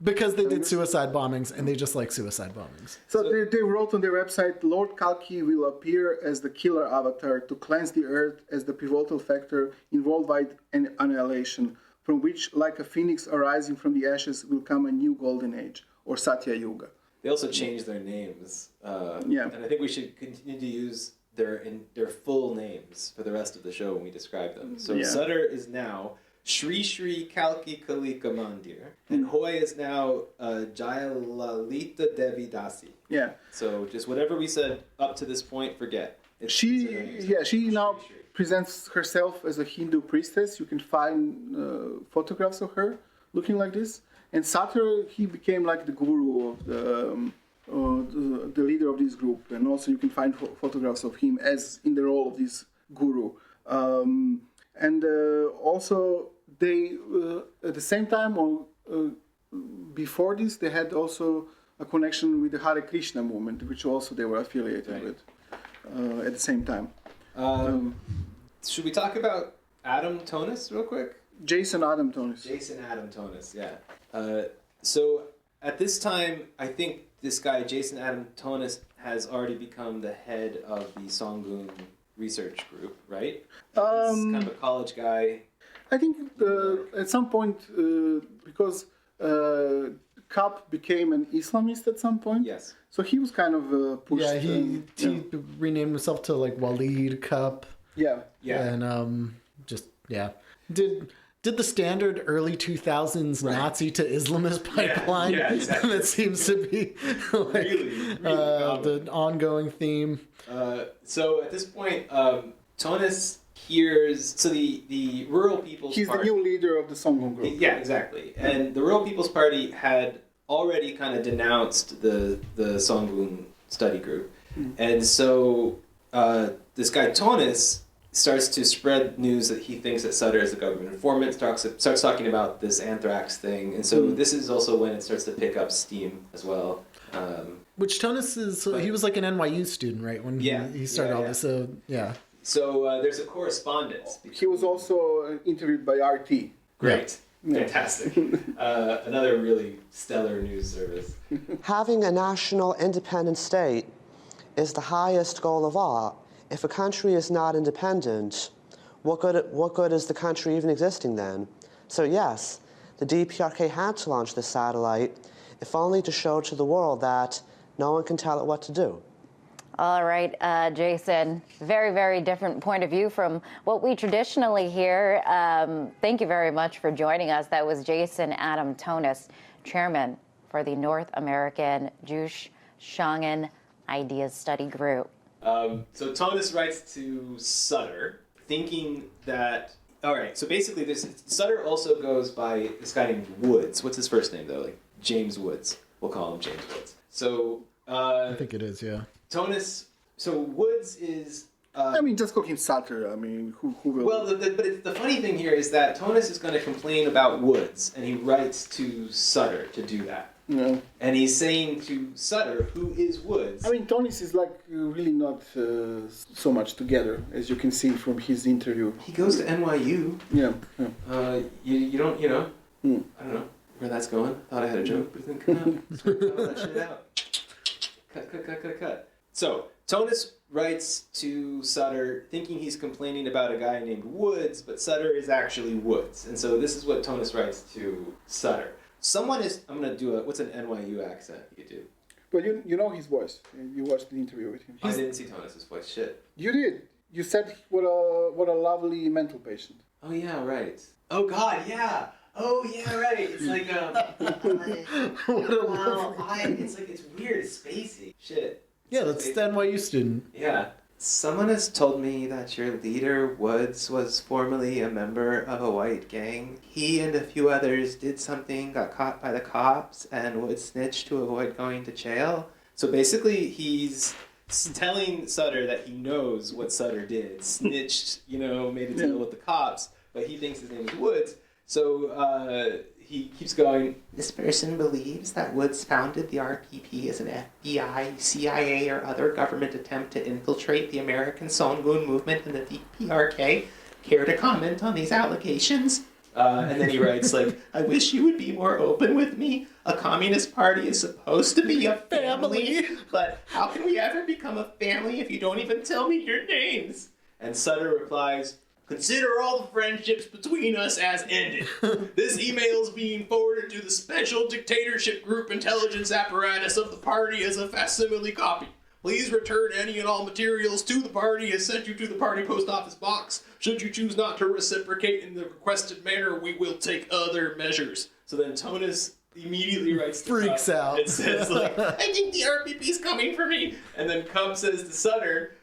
Because they did suicide bombings, and they just like suicide bombings. So they wrote on their website, Lord Kalki will appear as the killer avatar to cleanse the earth as the pivotal factor in worldwide annihilation, from which, like a phoenix arising from the ashes, will come a new golden age, or Satya Yuga. They also changed their names. And I think we should continue to use their full names for the rest of the show when we describe them. So Sutter is now Shri Shri Kalki Kalika Mandir, and Hoy is now Jayalalita Devi Dasi. Yeah. So just whatever we said up to this point, forget. She now presents herself as a Hindu priestess. You can find photographs of her looking like this. And Sutter, he became like the guru of the leader of this group, and also you can find photographs of him as in the role of this guru. And also they at the same time or before this, they had also a connection with the Hare Krishna movement, which also they were affiliated with at the same time. Should we talk about Adam Tonis real quick? Jason Adam Tonis. Jason Adam Tonis, yeah. So at this time, I think this guy, Jason Adam Tonis, has already become the head of the Songun research group, right? He's kind of a college guy. I think at some point, because Cupp became an Islamist at some point. Yes. So he was kind of pushed. Yeah, he renamed himself to like Walid Cupp. Yeah. And Did the standard early 2000s Nazi to Islamist pipeline exactly. that seems to be like, really the ongoing theme. So at this point, Tonis hears, so the Rural People's He's Party. the new leader of the Songun group. Yeah, exactly. And the Rural People's Party had already kind of denounced the Songun study group. And so this guy Tonis starts to spread news that he thinks that Sutter is a government informant, starts talking about this anthrax thing. And so this is also when it starts to pick up steam as well. Which Tonis is, he was like an NYU student, right? When he started all this. So, yeah. So there's a correspondence. He was also interviewed by RT. Great. Fantastic. Another really stellar news service. Having a national independent state is the highest goal of all. If a country is not independent, what good is the country even existing then? So yes, the DPRK had to launch this satellite, if only to show to the world that no one can tell it what to do. All right, Jason, very, very different point of view from what we traditionally hear. Thank you very much for joining us. That was Jason Adam Tonis, chairman for the North American Juche Songun Ideas Study Group. So Tonis writes to Sutter, thinking that, all right, so basically Sutter also goes by this guy named Woods. What's his first name, though? Like James Woods. We'll call him James Woods. So I think it is, yeah. Tonis, so Woods is... I mean, just call him Sutter. I mean, who will... Well, but the funny thing here is that Tonis is going to complain about Woods, and he writes to Sutter to do that. Yeah. And he's saying to Sutter, who is Woods... I mean, Tonis is like really not so much together, as you can see from his interview. He goes to NYU. Yeah. You don't, I don't know where that's going. Thought I had a joke, but then cut all that shit out. Cut. So, Tonis writes to Sutter thinking he's complaining about a guy named Woods, but Sutter is actually Woods. And so this is what Tonis writes to Sutter. I'm going to do what's an NYU accent you could do? But you know his voice. You watched the interview with him. I didn't see Tonis' voice. Shit. You did. You said what a lovely mental patient. Oh, yeah, right. Oh, God, yeah. Oh, yeah, right. It's like, it's weird. It's spacey. Shit. Yeah, that's the NYU student. Yeah. Someone has told me that your leader, Woods, was formerly a member of a white gang. He and a few others did something, got caught by the cops, and Woods snitched to avoid going to jail. So basically, he's telling Sutter that he knows what Sutter did. Snitched, made a deal with the cops, but he thinks his name is Woods. So he keeps going, this person believes that Woods founded the RPP as an FBI, CIA, or other government attempt to infiltrate the American Songun movement and the DPRK. Care to comment on these allegations? And then he writes, I wish you would be more open with me. A communist party is supposed to be a family, but how can we ever become a family if you don't even tell me your names? And Sutter replies, consider all the friendships between us as ended. This email is being forwarded to the Special Dictatorship Group Intelligence Apparatus of the party as a facsimile copy. Please return any and all materials to the party as sent you to the party post office box. Should you choose not to reciprocate in the requested manner, we will take other measures. So then Tonis immediately writes to Freaks Cupp out. and says, I think the RPP is coming for me. And then Cupp says to Sutter,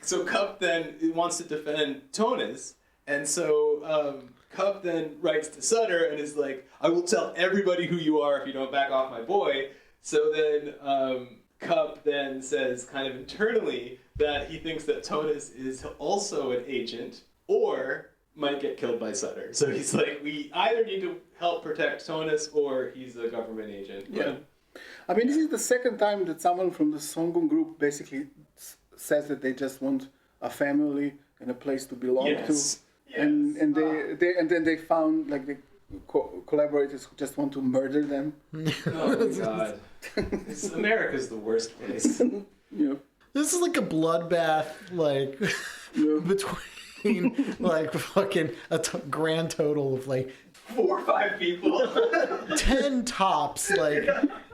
so Cupp then wants to defend Tonis, and so Cupp then writes to Sutter and is like, I will tell everybody who you are if you don't back off my boy. So then Cupp then says kind of internally that he thinks that Tonis is also an agent or might get killed by Sutter. So he's like, we either need to help protect Tonis or he's a government agent. Yeah. I mean, this is the second time that someone from the Songun group basically says that they just want a family and a place to belong to, and then they found the collaborators who just want to murder them. Oh my God, America's the worst place. Yeah. This is like a bloodbath, between fucking grand total of 4 or 5 people, 10 tops.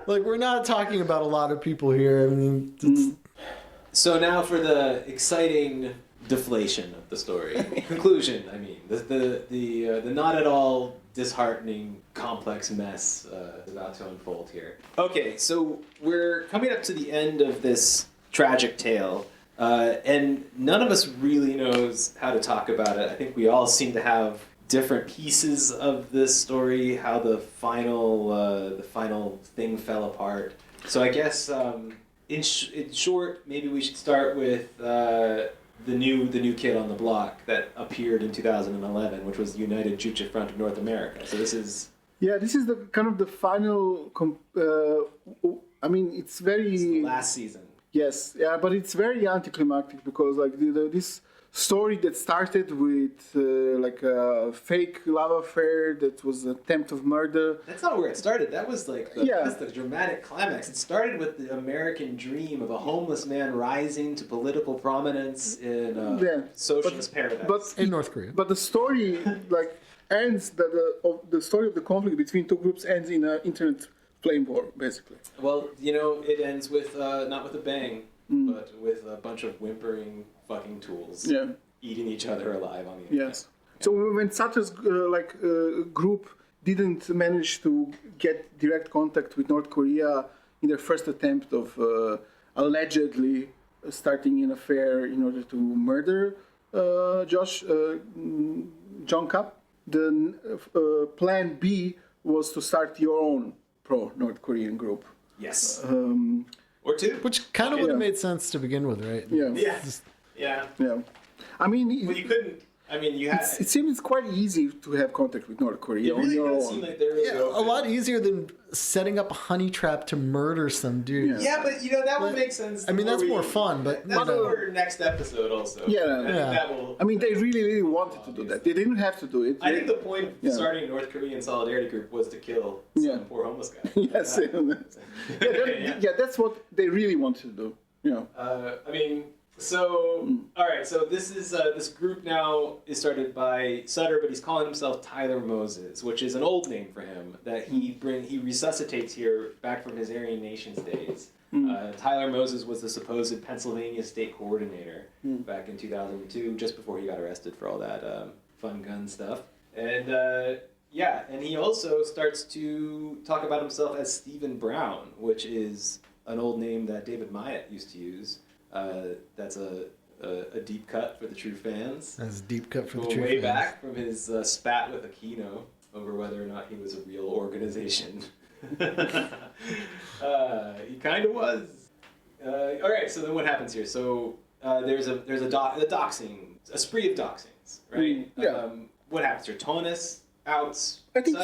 We're not talking about a lot of people here. I mean, So now for the exciting deflation of the story. Conclusion, I mean. The not at all disheartening, complex mess is about to unfold here. Okay, so we're coming up to the end of this tragic tale. And none of us really knows how to talk about it. I think we all seem to have different pieces of this story, how the final thing fell apart. So I guess in short, maybe we should start with the new kid on the block that appeared in 2011, which was the United Juche Front of North America. So this is the kind of the final. I mean, it's the last season. Yes, yeah, but it's very anticlimactic because like this story that started with like a fake love affair that was an attempt of murder. That's not where it started. That was like that's the dramatic climax. It started with the American dream of a homeless man rising to political prominence in a socialist paradise. But in North Korea. But the story like ends the story of the conflict between two groups ends in an internet flame war, basically. Well, it ends with not with a bang, but with a bunch of whimpering fucking tools eating each other alive on the internet. Yes. So when Sutter's group didn't manage to get direct contact with North Korea in their first attempt of allegedly starting an affair in order to murder John Cupp, the plan B was to start your own pro-North Korean group. Yes. Or two. Which kind of would have made sense to begin with, right? Yeah. I mean, well, you couldn't. I mean, you had. It seems quite easy to have contact with North Korea It really on your does own. seem like they're really A lot easier than setting up a honey trap to murder some dude. Yeah, but that would make sense. I mean, that's more fun, but that's for next episode also. Yeah. I think that will. I mean, they really wanted to do that. They didn't have to do it. I think the point of starting a North Korean solidarity group was to kill some poor homeless guy. Yes. That's what they really wanted to do. I mean. So, all right. So this is this group now is started by Sutter, but he's calling himself Tyler Moses, which is an old name for him that he resuscitates here back from his Aryan Nations days. Tyler Moses was the supposed Pennsylvania state coordinator back in 2002, just before he got arrested for all that fun gun stuff. And and he also starts to talk about himself as Stephen Brown, which is an old name that David Myatt used to use. That's a deep cut for the true fans. That's a deep cut for the true fans. Way back from his spat with Aquino over whether or not he was a real organization. He kind of was. All right, so then what happens here? So there's a doxing, a spree of doxings, right? What happens here? Tonus outs. I think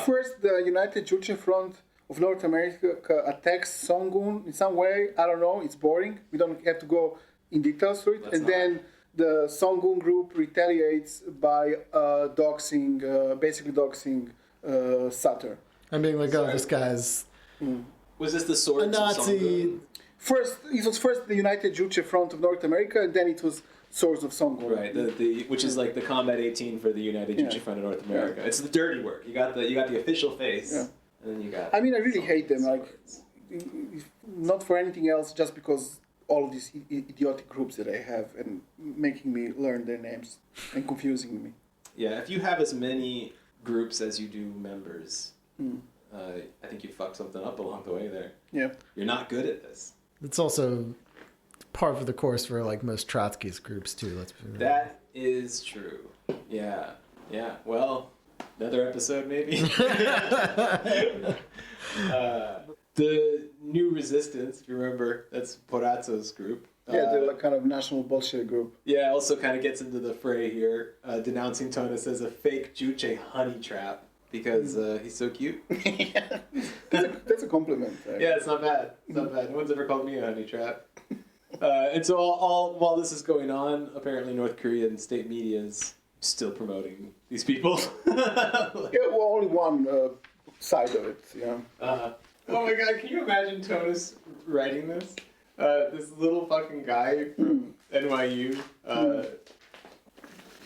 first the United Juche Front of North America attacks Songun in some way. I don't know. It's boring. We don't have to go in details to it. Then the Songun group retaliates by basically doxing Sutter. I'm being like, this guy's Was this the Swords a Nazi? It was first the United Juche Front of North America, and then it was Swords of Songun. Right, which is like the Combat 18 for the United Juche Front of North America. It's the dirty work. You got the official face. Yeah. And then you got. I mean, I really hate them. Like, not for anything else, just because all of these idiotic groups that I have and making me learn their names and confusing me. Yeah, if you have as many groups as you do members, I think you fucked something up along the way there. Yeah, you're not good at this. It's also par for the course for like most Trotskyist groups too. Let's be real. That is true. Yeah. Well. Another episode, maybe. The New Resistance, if you remember, that's Porazzo's group. They're like kind of national bullshit group. Yeah, also kind of gets into the fray here, denouncing Tonus as a fake Juche honey trap because he's so cute. That's a compliment. Yeah, it's not bad. It's not bad. No one's ever called me a honey trap. And so all while this is going on, apparently North Korean state media is still promoting these people. Only one side of it, Oh my god, can you imagine Tonus writing this? This little fucking guy from NYU.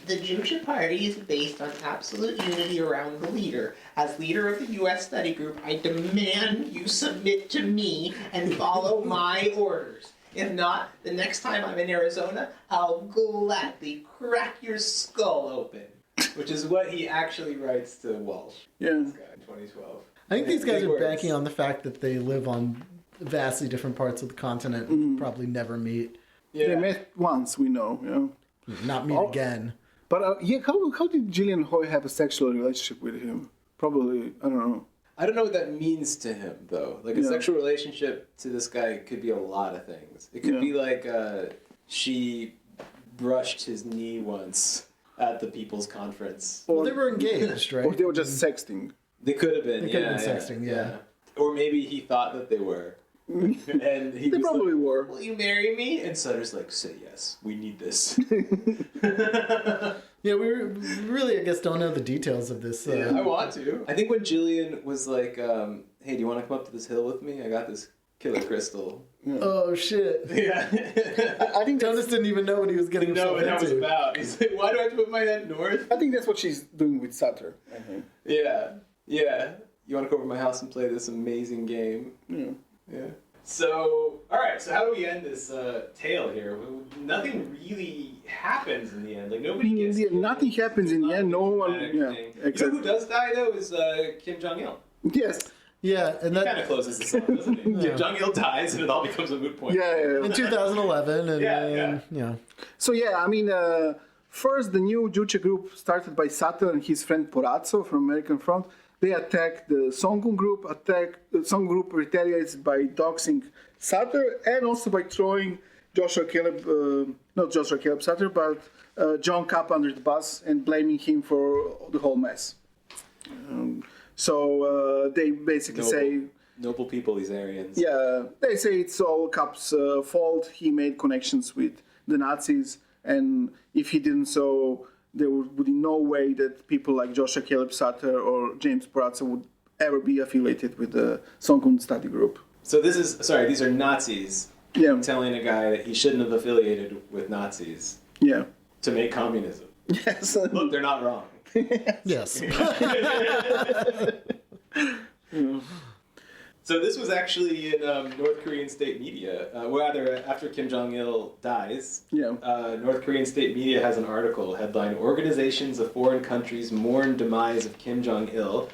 The Juche Party is based on absolute unity around the leader. As leader of the U.S. study group, I demand you submit to me and follow my orders. If not, the next time I'm in Arizona, I'll gladly crack your skull open. Which is what he actually writes to Walsh. Yeah. This guy in 2012. I think these guys are banking on the fact that they live on vastly different parts of the continent and probably never meet. They met once, we know. You know. Not meet again. But how did Jillian Hoy have a sexual relationship with him? Probably, I don't know. I don't know what that means to him, though. Like, a sexual relationship to this guy could be a lot of things. It could be like she brushed his knee once at the People's Conference. Well, they were engaged, right? Or they were just sexting. They could have been, They could have been sexting, yeah. Or maybe he thought that they were. And he They was probably like, were. will you marry me? And Sutter's like, say yes. We need this. Yeah, we really, I guess, don't know the details of this. I want to. I think when Jillian was like, hey, do you want to come up to this hill with me? I got this killer crystal. Oh, shit. Yeah. I think Jonas didn't even know what he was getting know himself what that was into. about. He's like, why do I have to put my head north? I think that's what she's doing with Sutter. I think. Yeah. Yeah. You want to come over to my house and play this amazing game? Yeah. Yeah. So, all right. So how do we end this tale here? Nothing really happens in the end. Like nobody gets. Nothing happens in the end. No one. Yeah. You know who does die though is Kim Jong Il. Yes. Yeah, and He that kind of closes this off, doesn't he? Kim Jong Il dies, and it all becomes a moot point. Yeah. in 2011, and Yeah. So I mean, first the new Juche group started by Sutter and his friend Porazzo from American Front. They attacked the Songun group. The Songun group retaliates by doxing Sutter and also by throwing not Joshua Caleb Sutter, but John Cupp under the bus and blaming him for the whole mess. So they basically say. Noble people, these Aryans. Yeah, they say it's all Cupp's fault. He made connections with the Nazis, and if he didn't so, there would be no way that people like Joshua Caleb Sutter or James Porazzo would ever be affiliated with the Songun study group. So these are Nazis telling a guy that he shouldn't have affiliated with Nazis Yeah. to make communism. Yes. Look, they're not wrong. yes. So this was actually in North Korean state media. Rather, after Kim Jong-il dies, North Korean state media has an article headline, Organizations of Foreign Countries Mourn Demise of Kim Jong-il,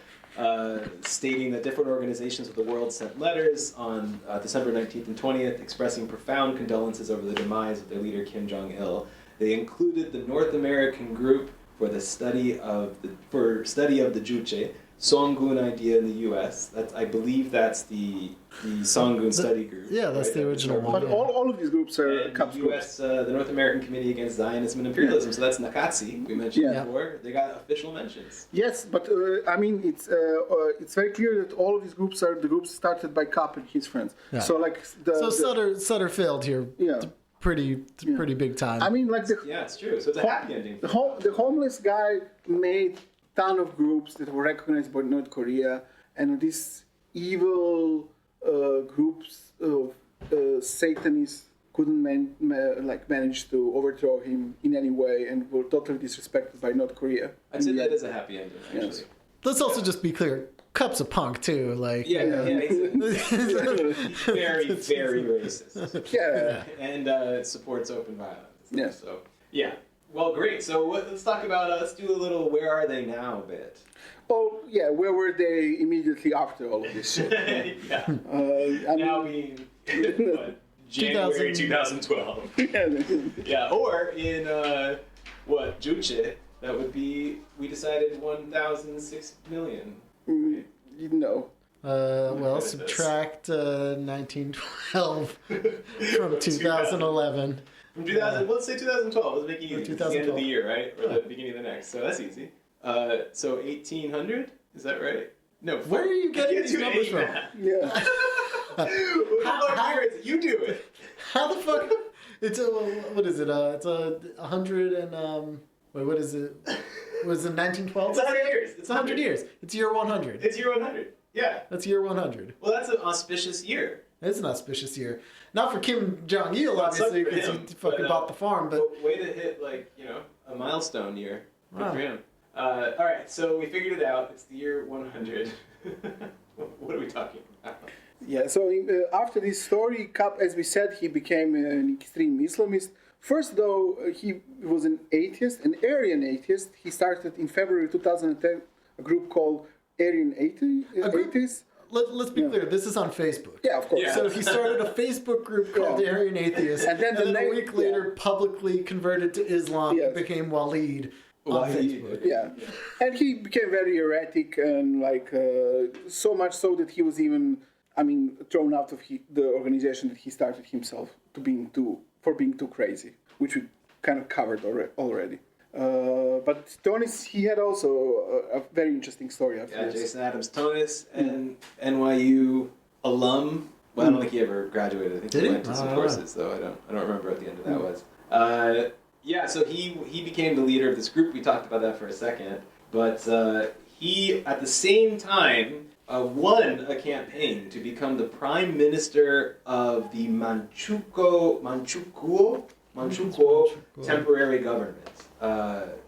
stating that different organizations of the world sent letters on December 19th and 20th expressing profound condolences over the demise of their leader Kim Jong-il. They included the North American Group for the study of the Juche, Songun idea in the U.S. I believe that's the Songun study group. Yeah, that's the original one. But all of these groups are and Cupp's the groups. U.S., the North American Committee Against Zionism and Imperialism. So that's Nakatsi, we mentioned before. They got official mentions. Yes, but I mean, it's very clear that all of these groups are the groups started by Cupp and his friends. Yeah. So like Sutter failed here. Yeah. Pretty big time. I mean, like it's true. So it's a happy ending. The homeless guy made ton of groups that were recognized by North Korea, and these evil groups of Satanists couldn't manage to overthrow him in any way, and were totally disrespected by North Korea. I'd say that is a happy ending, actually. Yes. Let's also just be clear. Cupp's a punk too. Like he's very, very racist. Yeah. And supports open violence. Yeah. So well, great. So let's talk about let's do a little "Where are they now?" bit. Oh yeah, where were they immediately after all of this shit? Being what, January 2012. Yeah, or in Juche, that would be we decided 1,006 million. No. Well, subtract 1912 from 2011. From 2000, let's say 2012. Let's make it easy. It's the end of the year, right? Or the beginning of the next. So that's easy. So 1800? Is that right? No. Where are you getting these numbers from? Yeah. How is it? You do it. How the fuck? It's what is it? It's 100 and wait, what is it? Was it 1912? It's 100 years. It's 100 years. It's year 100. It's year 100. Yeah. That's year 100. Well, that's an auspicious year. It's an auspicious year. Not for Kim Jong-il, obviously, because he fucking bought the farm, but... Way to hit, a milestone year. Good Wow. for him. All right, so we figured it out. It's the year 100. What are we talking about? Yeah, so after this story, Cupp, as we said, he became an extreme Islamist. First, though, he was an atheist, an Aryan atheist. He started in February 2010 a group called Aryan Atheists. let's be clear. This is on Facebook. Yeah, of course. Yeah. So he started a Facebook group called the Aryan Atheists, And then a week later publicly converted to Islam and Yes. became Waleed on Facebook. Yeah, and he became very erratic and so much so that he was even, thrown out of the organization that he started himself for being too crazy, which we kind of covered already. But Tonis, he had also a very interesting story after Yeah, this. Jason Adams Tonis, and NYU alum. Well, I don't think he ever graduated. I think Did he he? went to some I don't courses, though. I don't remember what the end of that was. Yeah, so he became the leader of this group. We talked about that for a second. But he, at the same time, won a campaign to become the prime minister of the Manchukuo temporary government.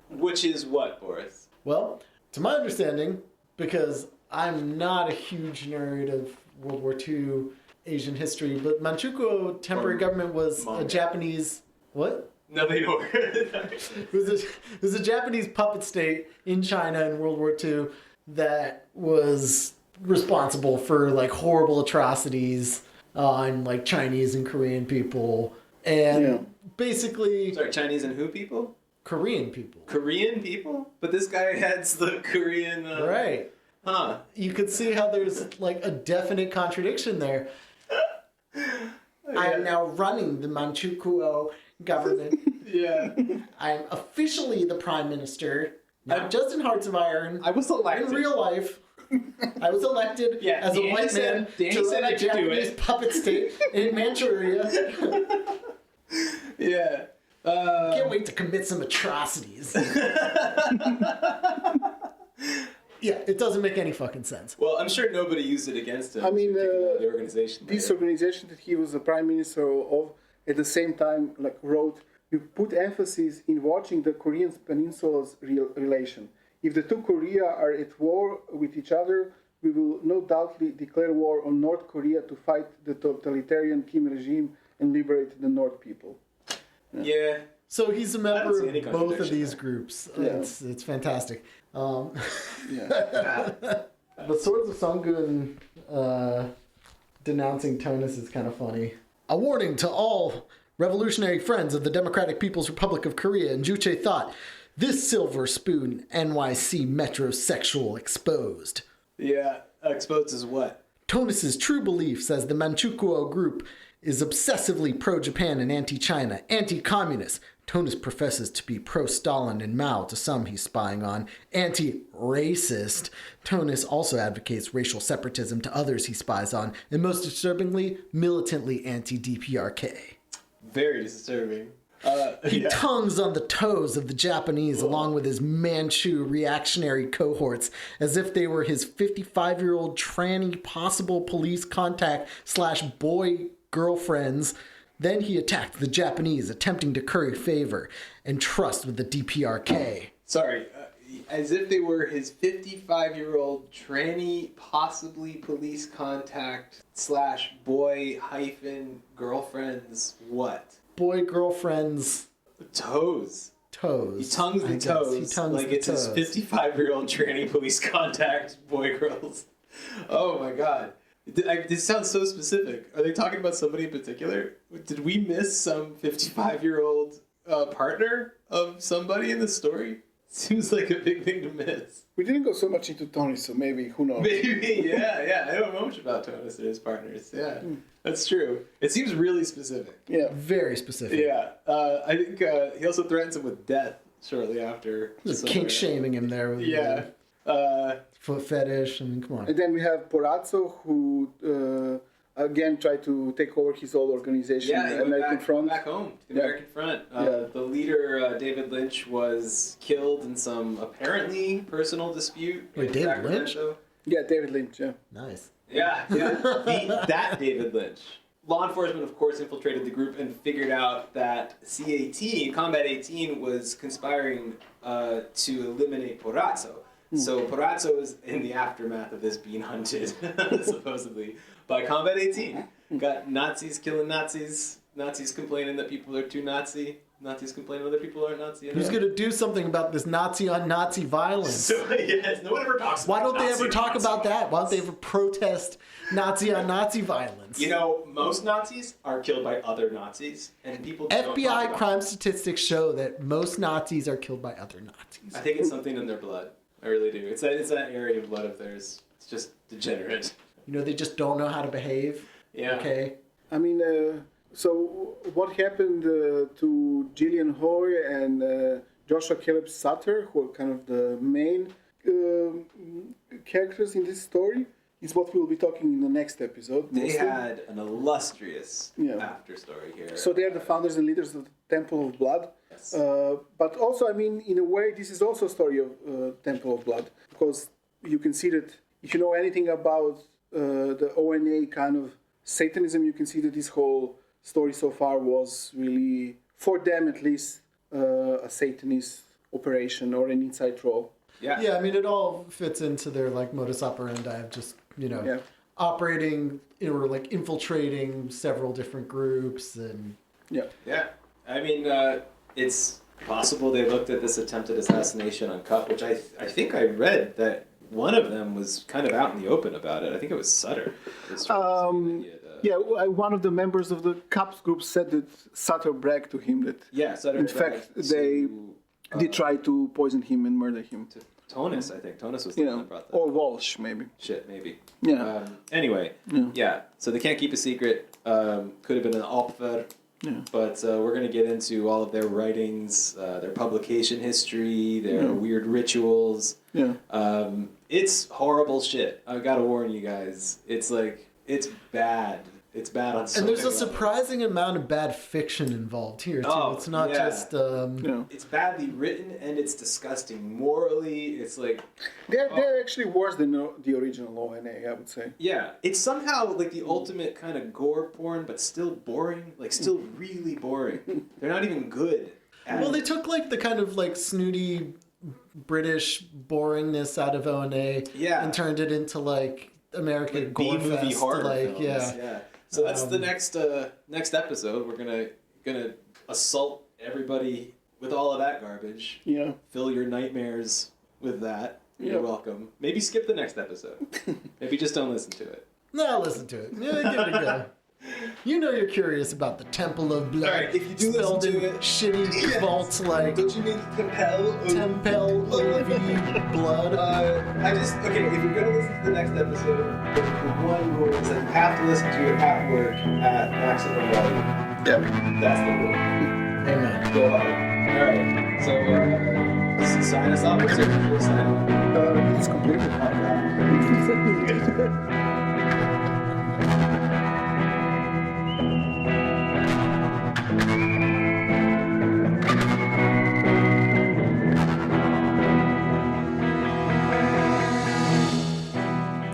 Which is what, Boris? Well, to my understanding, because I'm not a huge nerd of World War II Asian history, but Manchukuo temporary government was a Japanese... What? Nothing more. It was a Japanese puppet state in China in World War II that was responsible for horrible atrocities on Chinese and Korean people, and basically Sorry, Chinese and who people? Korean people. Korean people? But this guy heads the Korean... Right. Huh. You could see how there's a definite contradiction there. I am now running the Manchukuo government. Yeah. I'm officially the prime minister, not just in Hearts of Iron. I was elected. In real life, I was elected as a white man to run a Japanese puppet state in Manchuria. Yeah. Can't wait to commit some atrocities. Yeah, it doesn't make any fucking sense. Well, I'm sure nobody used it against him. The organization. This organization that he was the prime minister of, at the same time, wrote, "You put emphasis in watching the Korean Peninsula's relation. If the two Korea are at war with each other, we will no doubtly declare war on North Korea to fight the totalitarian Kim regime and liberate the North people." Yeah. So he's a member see any of both of contradiction these there. groups. Yeah. It's fantastic. Yeah. The Swords of Songun denouncing Tonis is kind of funny. A warning to all revolutionary friends of the Democratic People's Republic of Korea and Juche thought, this silver spoon NYC metrosexual exposed. Yeah. Exposed as what? Tonis's true beliefs as the Manchukuo group is obsessively pro-Japan and anti-China, anti-communist. Tonis professes to be pro-Stalin and Mao, to some he's spying on, anti-racist. Tonis also advocates racial separatism to others he spies on, and most disturbingly, militantly anti-DPRK. Very disturbing. He tongues on the toes of the Japanese along with his Manchu reactionary cohorts as if they were his 55-year-old tranny possible police contact / boy girlfriends. Then he attacked the Japanese, attempting to curry favor and trust with the DPRK. Sorry. As if they were his 55-year-old tranny possibly police contact / boy - girlfriends what? Boy girlfriends Toes. toes. He tongues the I guess. toes. He tongues like the it's toes. his 55-year-old tranny police contact boy girls. Oh my god. This sounds so specific. Are they talking about somebody in particular? Did we miss some 55-year-old partner of somebody in the story? Seems like a big thing to miss. We didn't go so much into Tony, so maybe, who knows? Maybe, yeah. I don't know much about Tonis and his partners. Yeah, that's true. It seems really specific. Yeah. Very specific. Yeah, I think he also threatens him with death shortly after. Just kink shaming him there with Yeah. the foot fetish. I mean, come on. And then we have Porazzo, who again tried to take over his old organization, Yeah, he went American Front. back home to the Yeah. American Front. Yeah. The leader, David Lynch, was killed in some apparently personal dispute. Wait, in David Lynch? Sacramento. Yeah, David Lynch, yeah. Nice. Yeah. That David Lynch. Law enforcement, of course, infiltrated the group and figured out that C-18, Combat 18, was conspiring to eliminate Porazzo. So Porazzo is in the aftermath of this being hunted, supposedly, by Combat 18. Got Nazis killing Nazis, Nazis complaining that people are too Nazi. Nazis complain other people aren't Nazi. Who's going to do something about this Nazi on Nazi violence? So, yes, no one ever talks about Why don't they Nazi ever talk Nazi about that? violence. Why don't they ever protest Nazi on Nazi violence? You know, most Nazis are killed by other Nazis, and people don't talk FBI about crime statistics show that most Nazis are killed by other Nazis. I think it's something in their blood. I really do. It's that area of blood of theirs. It's just degenerate. You know, they just don't know how to behave. Yeah. Okay. I mean, so what happened to Jillian Hoy and Joshua Caleb Sutter, who are kind of the main characters in this story, is what we'll be talking in the next episode. They mostly. had an illustrious after story here. So they are the founders and leaders of the Temple of Blood. Yes. But also, I mean, in a way, this is also a story of Temple of Blood, because you can see that if you know anything about the ONA kind of Satanism, you can see that this whole story so far was really, for them at least, a Satanist operation or an inside troll. Yeah. Yeah, I mean, it all fits into their like modus operandi of just, you know, operating or like infiltrating several different groups and. Yeah. I mean, it's possible they looked at this attempted assassination on Cupp, which I think I read that one of them was kind of out in the open about it. I think it was Sutter. One of the members of the Cups group said that Sutter bragged to him that Sutter in fact they tried to poison him and murder him. Tonus, I think. Tonus was the one that brought that. Or Walsh, maybe. Shit, maybe. Yeah. Anyway, so they can't keep a secret. Could have been an Opfer. Yeah. But we're going to get into all of their writings, their publication history, their weird rituals. Yeah. It's horrible shit. I've got to warn you guys. It's like, it's bad. It's bad on so And there's a many levels. surprising amount of bad fiction involved here, too. Oh, it's not just... It's badly written, and it's disgusting morally. It's like... They're actually worse than the original ONA, I would say. Yeah. It's somehow like the ultimate kind of gore porn, but still boring. Like, still really boring. They're not even good at Well, it. they took like the kind of like snooty British boringness out of ONA and turned it into like American like gore B-movie fest. horror Like, films. yeah. So that's the next episode. We're gonna assault everybody with all of that garbage. Yeah. Fill your nightmares with that. Yeah. You're welcome. Maybe skip the next episode. Maybe just don't listen to it. No, listen to it. Yeah, give it a go. You know you're curious about the Temple of Blood. Alright, if you do spelled listen in to it- shitty vaults like Don't you mean Tempel? Tempel OV Blood. If you're gonna listen to the next episode, the one rule is that you have to listen to it at work at maximum volume. Yeah. That's the rule. Amen. Go hard. Alright, so sign us off. We'll sign off. It's completely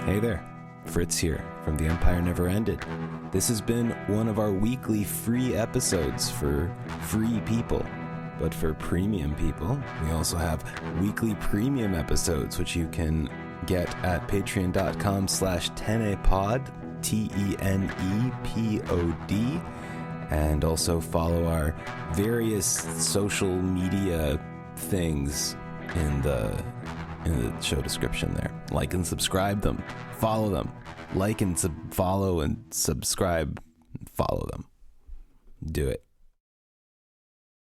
Hey there, Fritz here from The Empire Never Ended. This has been one of our weekly free episodes for free people. But for premium people, we also have weekly premium episodes, which you can get at patreon.com/tenepod, TENEPOD, and also follow our various social media things in the show description there. Like and subscribe them. Follow them. Like and follow and subscribe. Follow them. Do it.